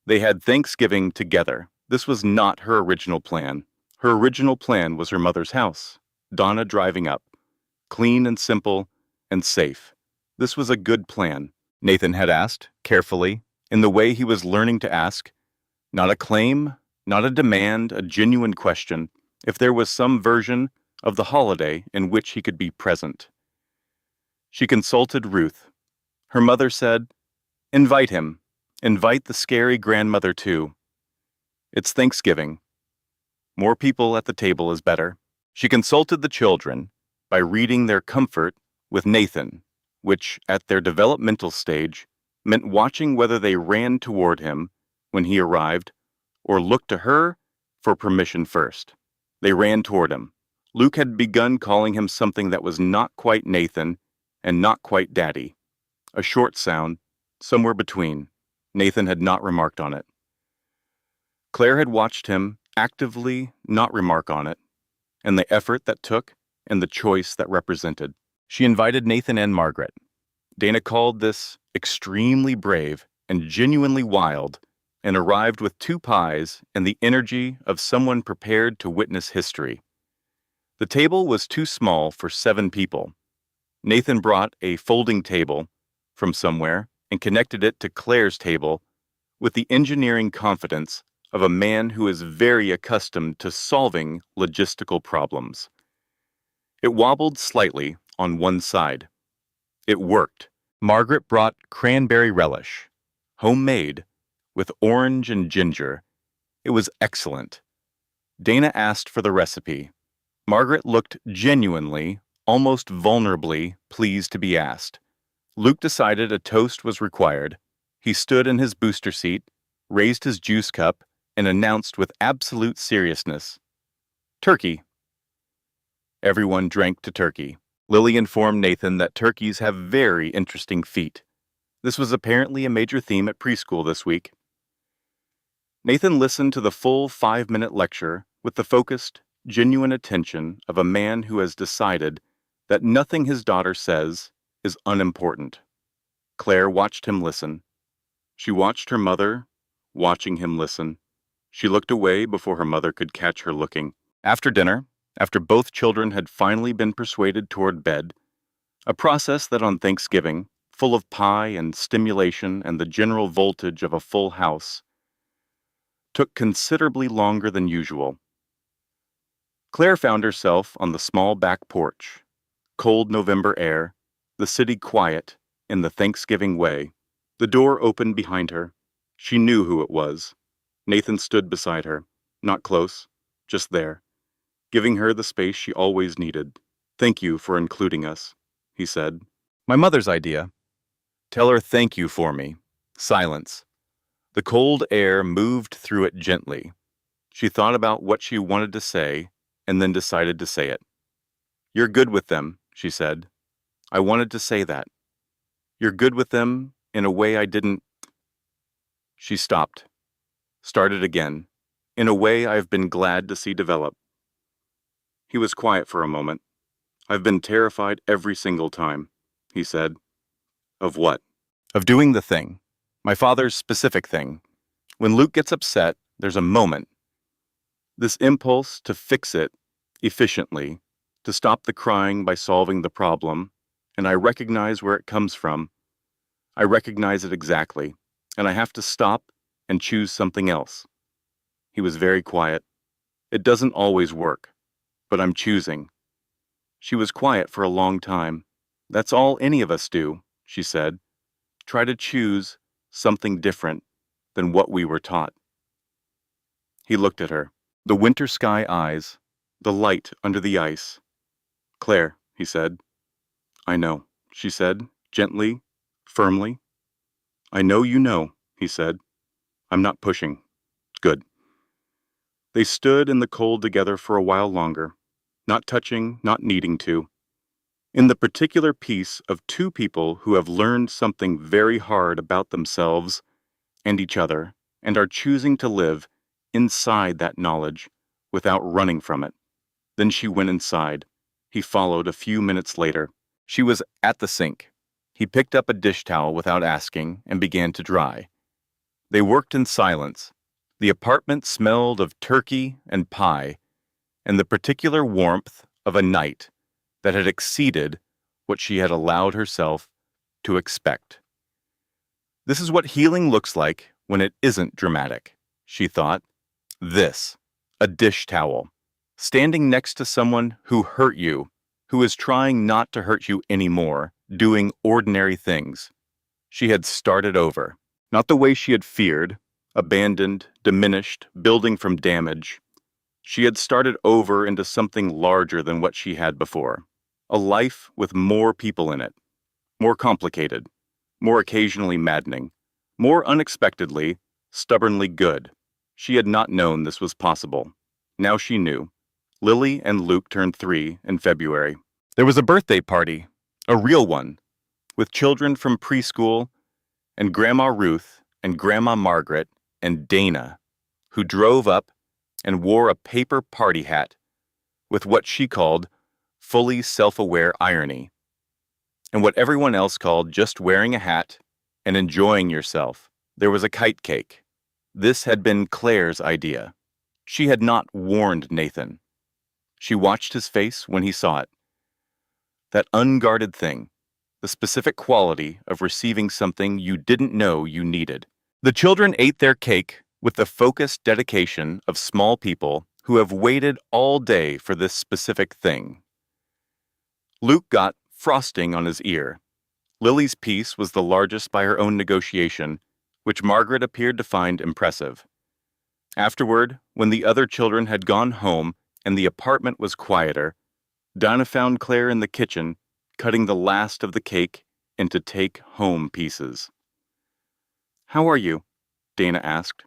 They had Thanksgiving together. This was not her original plan. Her original plan was her mother's house. Donna driving up. Clean and simple and safe. This was a good plan. Nathan had asked, carefully, in the way he was learning to ask. Not a claim, not a demand, a genuine question, if there was some version of the holiday in which he could be present. She consulted Ruth. Her mother said, "Invite him. Invite the scary grandmother too. It's Thanksgiving. More people at the table is better." She consulted the children by reading their comfort with Nathan, which, at their developmental stage, meant watching whether they ran toward him when he arrived or looked to her for permission first. They ran toward him. Luke had begun calling him something that was not quite Nathan and not quite Daddy. A short sound, somewhere between. Nathan had not remarked on it. Claire had watched him actively not remark on it, and the effort that took and the choice that represented. She invited Nathan and Margaret. Dana called this extremely brave and genuinely wild, and arrived with 2 pies and the energy of someone prepared to witness history. The table was too small for 7 people. Nathan brought a folding table from somewhere and connected it to Claire's table with the engineering confidence of a man who is very accustomed to solving logistical problems. It wobbled slightly on one side. It worked. Margaret brought cranberry relish, homemade, with orange and ginger. It was excellent. Dana asked for the recipe. Margaret looked genuinely, almost vulnerably, pleased to be asked. Luke decided a toast was required. He stood in his booster seat, raised his juice cup, and announced with absolute seriousness, "Turkey." Everyone drank to turkey. Lily informed Nathan that turkeys have very interesting feet. This was apparently a major theme at preschool this week. Nathan listened to the full 5-minute lecture with the focused, genuine attention of a man who has decided that nothing his daughter says is unimportant. Claire watched him listen. She watched her mother, watching him listen. She looked away before her mother could catch her looking. After dinner, after both children had finally been persuaded toward bed, a process that on Thanksgiving, full of pie and stimulation and the general voltage of a full house, took considerably longer than usual. Claire found herself on the small back porch, cold November air, the city quiet in the Thanksgiving way. The door opened behind her. She knew who it was. Nathan stood beside her, not close, just there, giving her the space she always needed. "Thank you for including us," he said. "My mother's idea." "Tell her thank you for me." Silence. The cold air moved through it gently. She thought about what she wanted to say and then decided to say it. "You're good with them," she said. "I wanted to say that. You're good with them in a way I didn't." She stopped. Started again. "In a way I've been glad to see develop." He was quiet for a moment. "I've been terrified every single time," he said. "Of what?" "Of doing the thing. My father's specific thing. When Luke gets upset, there's a moment. This impulse to fix it efficiently, to stop the crying by solving the problem, and I recognize where it comes from. I recognize it exactly, and I have to stop and choose something else." He was very quiet. It doesn't always work, but I'm choosing. She was quiet for a long time. That's all any of us do, she said. Try to choose something different than what we were taught. He looked at her. The winter sky eyes, the light under the ice. Claire, he said. I know, she said, gently, firmly. I know you know, he said. I'm not pushing. Good. They stood in the cold together for a while longer, not touching, not needing to. In the particular piece of two people who have learned something very hard about themselves and each other and are choosing to live inside that knowledge without running from it. Then she went inside. He followed a few minutes later. She was at the sink. He picked up a dish towel without asking and began to dry. They worked in silence. The apartment smelled of turkey and pie and the particular warmth of a night that had exceeded what she had allowed herself to expect. This is what healing looks like when it isn't dramatic, she thought. This, a dish towel, standing next to someone who hurt you, who is trying not to hurt you anymore, doing ordinary things. She had started over, not the way she had feared, abandoned, diminished, building from damage. She had started over into something larger than what she had before. A life with more people in it, more complicated, more occasionally maddening, more unexpectedly, stubbornly good. She had not known this was possible. Now she knew. Lily and Luke turned 3 in February. There was a birthday party, a real one, with children from preschool and Grandma Ruth and Grandma Margaret and Dana, who drove up and wore a paper party hat with what she called fully self-aware irony, and what everyone else called just wearing a hat and enjoying yourself. There was a kite cake. This had been Claire's idea. She had not warned Nathan. She watched his face when he saw it. That unguarded thing, the specific quality of receiving something you didn't know you needed. The children ate their cake with the focused dedication of small people who have waited all day for this specific thing. Luke got frosting on his ear. Lily's piece was the largest by her own negotiation, which Margaret appeared to find impressive. Afterward, when the other children had gone home and the apartment was quieter, Dinah found Claire in the kitchen, cutting the last of the cake into take-home pieces. How are you? Dana asked.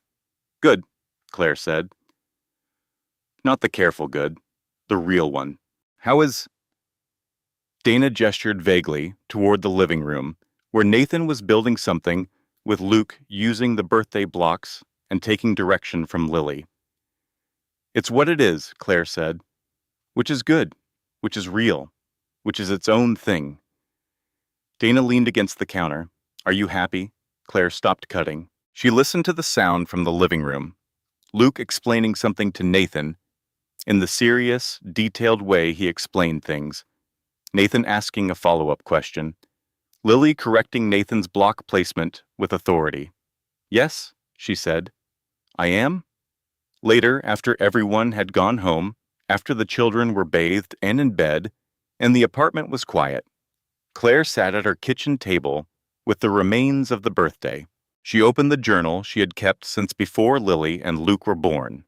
Good, Claire said. Not the careful good, the real one. How is... Dana gestured vaguely toward the living room, where Nathan was building something with Luke using the birthday blocks and taking direction from Lily. It's what it is, Claire said, which is good, which is real, which is its own thing. Dana leaned against the counter. Are you happy? Claire stopped cutting. She listened to the sound from the living room, Luke explaining something to Nathan in the serious, detailed way he explained things. Nathan asking a follow-up question. Lily correcting Nathan's block placement with authority. Yes, she said. I am? Later, after everyone had gone home, after the children were bathed and in bed, and the apartment was quiet, Claire sat at her kitchen table with the remains of the birthday. She opened the journal she had kept since before Lily and Luke were born.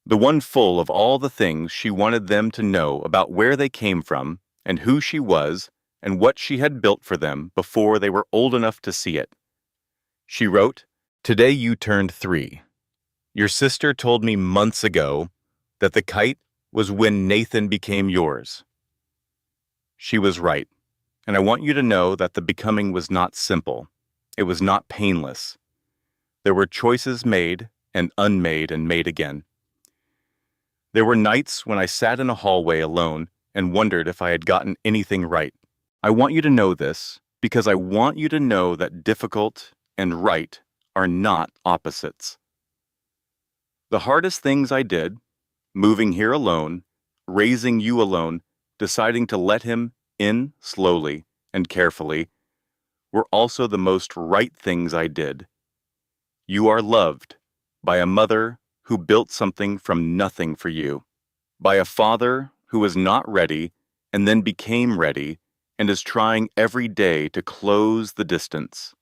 The one full of all the things she wanted them to know about where they came from and who she was and what she had built for them before they were old enough to see it. She wrote, Today you turned 3. Your sister told me months ago that the kite was when Nathan became yours. She was right, and I want you to know that the becoming was not simple. It was not painless. There were choices made and unmade and made again. There were nights when I sat in a hallway alone and wondered if I had gotten anything right. I want you to know this because I want you to know that difficult and right are not opposites. The hardest things I did, moving here alone, raising you alone, deciding to let him in slowly and carefully, were also the most right things I did. You are loved by a mother who built something from nothing for you, by a father who was not ready and then became ready and is trying every day to close the distance,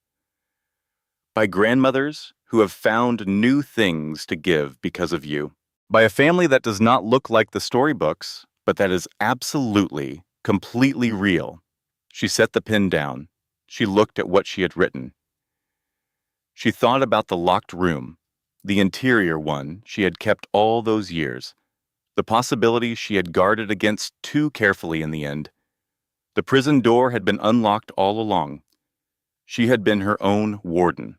by grandmothers who have found new things to give because of you, by a family that does not look like the storybooks, but that is absolutely, completely real. She set the pen down. She looked at what she had written. She thought about the locked room, the interior one she had kept all those years, the possibility she had guarded against too carefully in the end. The prison door had been unlocked all along. She had been her own warden.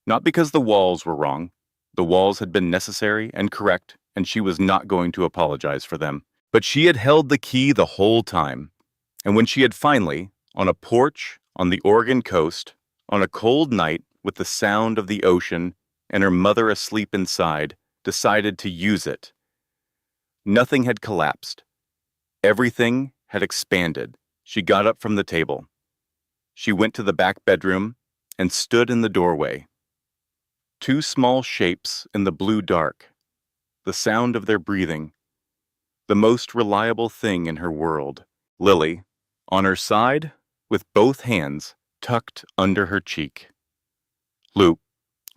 Not because the walls were wrong. The walls had been necessary and correct, and she was not going to apologize for them. But she had held the key the whole time. And when she had finally, on a porch on the Oregon coast, on a cold night with the sound of the ocean and her mother asleep inside, decided to use it, nothing had collapsed. Everything had expanded. She got up from the table. She went to the back bedroom and stood in the doorway. Two small shapes in the blue dark, the sound of their breathing, the most reliable thing in her world. Lily, on her side, with both hands tucked under her cheek. Luke,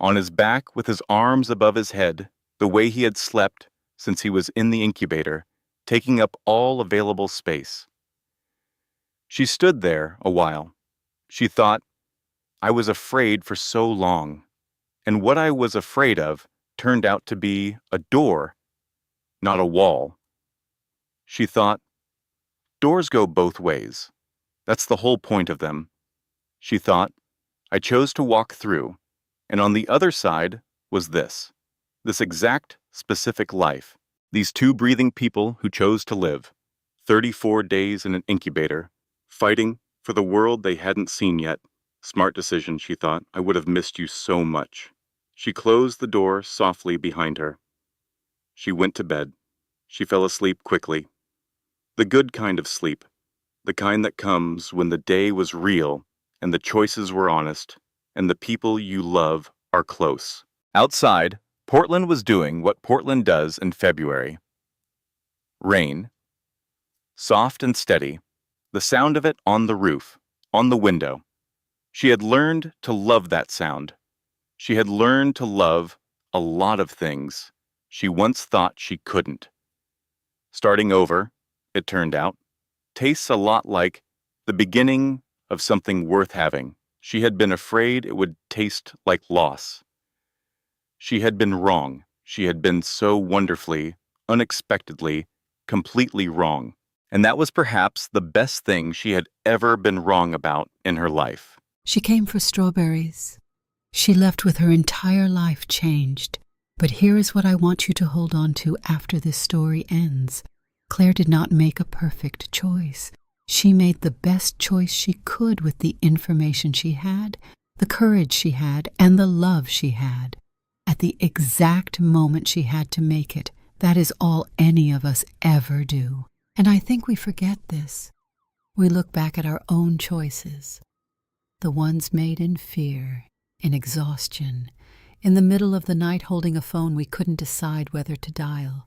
on his back with his arms above his head, the way he had slept since he was in the incubator, taking up all available space. She stood there a while. She thought, I was afraid for so long, and what I was afraid of turned out to be a door, not a wall. She thought, doors go both ways. That's the whole point of them. She thought, I chose to walk through, and on the other side was this exact, specific life. These two breathing people who chose to live, 34 days in an incubator, fighting for the world they hadn't seen yet. Smart decision, she thought. I would have missed you so much. She closed the door softly behind her. She went to bed. She fell asleep quickly. The good kind of sleep. The kind that comes when the day was real and the choices were honest and the people you love are close. Outside, Portland was doing what Portland does in February. Rain. Soft and steady. The sound of it on the roof, on the window. She had learned to love that sound. She had learned to love a lot of things she once thought she couldn't. Starting over, it turned out, tastes a lot like the beginning of something worth having. She had been afraid it would taste like loss. She had been wrong. She had been so wonderfully, unexpectedly, completely wrong. And that was perhaps the best thing she had ever been wrong about in her life. She came for strawberries. She left with her entire life changed. But here is what I want you to hold on to after this story ends. Claire did not make a perfect choice. She made the best choice she could with the information she had, the courage she had, and the love she had. At the exact moment she had to make it. That is all any of us ever do. And I think we forget this. We look back at our own choices, the ones made in fear, in exhaustion, in the middle of the night holding a phone we couldn't decide whether to dial.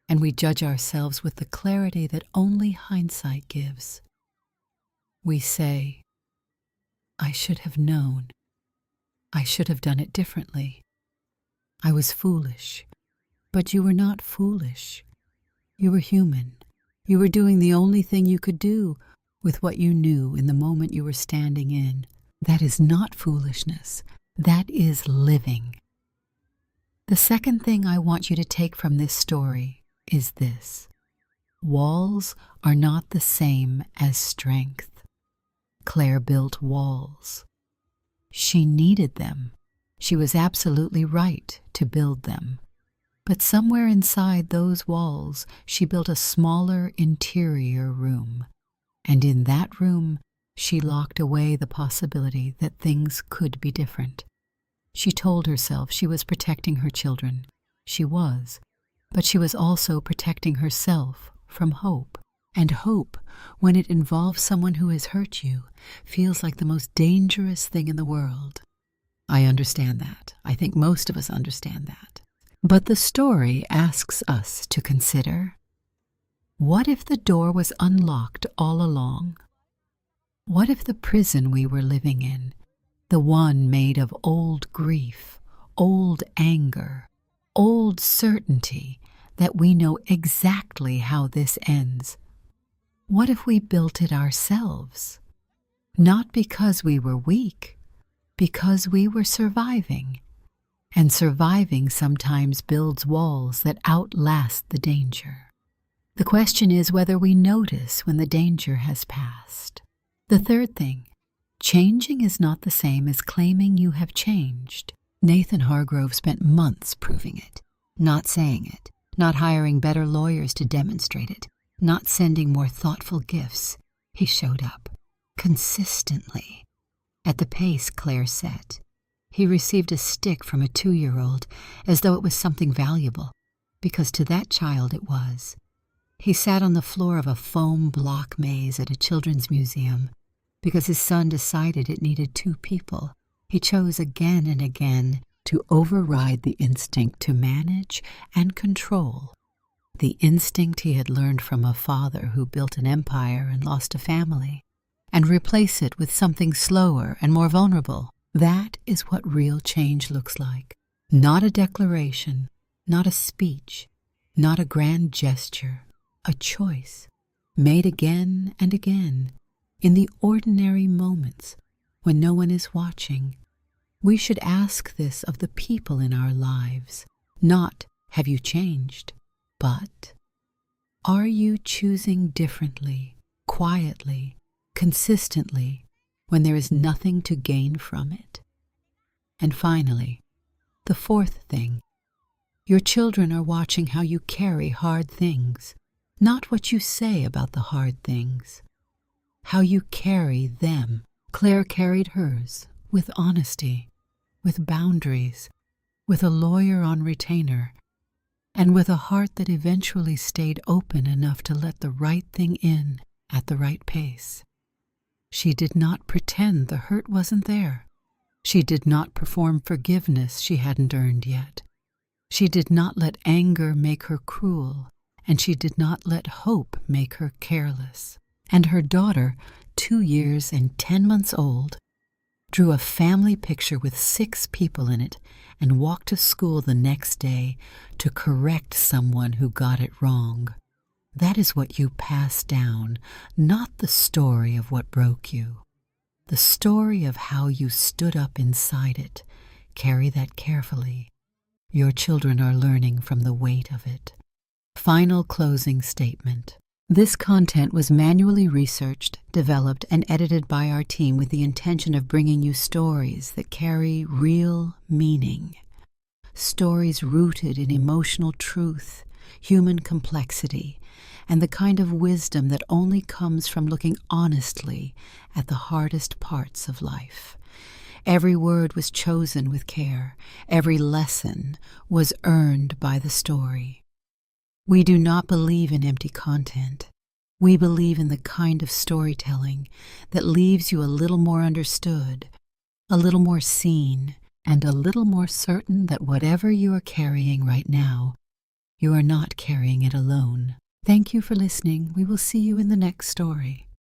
And we judge ourselves with the clarity that only hindsight gives. We say, I should have known. I should have done it differently. I was foolish. But you were not foolish. You were human. You were doing the only thing you could do with what you knew in the moment you were standing in. That is not foolishness. That is living. The second thing I want you to take from this story is this. Walls are not the same as strength. Claire built walls. She needed them. She was absolutely right to build them. But somewhere inside those walls, she built a smaller interior room. And in that room, she locked away the possibility that things could be different. She told herself she was protecting her children. She was. But she was also protecting herself from hope. And hope, when it involves someone who has hurt you, feels like the most dangerous thing in the world. I understand that. I think most of us understand that. But the story asks us to consider, what if the door was unlocked all along? What if the prison we were living in, the one made of old grief, old anger, old certainty that we know exactly how this ends, what if we built it ourselves? Not because we were weak, because we were surviving. And surviving sometimes builds walls that outlast the danger. The question is whether we notice when the danger has passed. The third thing, changing is not the same as claiming you have changed. Nathan Hargrove spent months proving it, not saying it, not hiring better lawyers to demonstrate it, not sending more thoughtful gifts. He showed up, consistently, at the pace Claire set. He received a stick from a 2-year-old as though it was something valuable, because to that child it was. He sat on the floor of a foam block maze at a children's museum because his son decided it needed 2 people. He chose again and again to override the instinct to manage and control, the instinct he had learned from a father who built an empire and lost a family, and replace it with something slower and more vulnerable. That is what real change looks like. Not a declaration, not a speech, not a grand gesture, a choice, made again and again, in the ordinary moments when no one is watching. We should ask this of the people in our lives, not, have you changed, but, are you choosing differently, quietly, consistently, when there is nothing to gain from it? And finally, the fourth thing, your children are watching how you carry hard things, not what you say about the hard things, how you carry them. Claire carried hers with honesty, with boundaries, with a lawyer on retainer, and with a heart that eventually stayed open enough to let the right thing in at the right pace. She did not pretend the hurt wasn't there. She did not perform forgiveness she hadn't earned yet. She did not let anger make her cruel, and she did not let hope make her careless. And her daughter, 2 years and 10 months old, drew a family picture with 6 people in it and walked to school the next day to correct someone who got it wrong. That is what you pass down, not the story of what broke you. The story of how you stood up inside it. Carry that carefully. Your children are learning from the weight of it. Final closing statement. This content was manually researched, developed, and edited by our team with the intention of bringing you stories that carry real meaning. Stories rooted in emotional truth, human complexity, and the kind of wisdom that only comes from looking honestly at the hardest parts of life. Every word was chosen with care. Every lesson was earned by the story. We do not believe in empty content. We believe in the kind of storytelling that leaves you a little more understood, a little more seen, and a little more certain that whatever you are carrying right now, you are not carrying it alone. Thank you for listening. We will see you in the next story.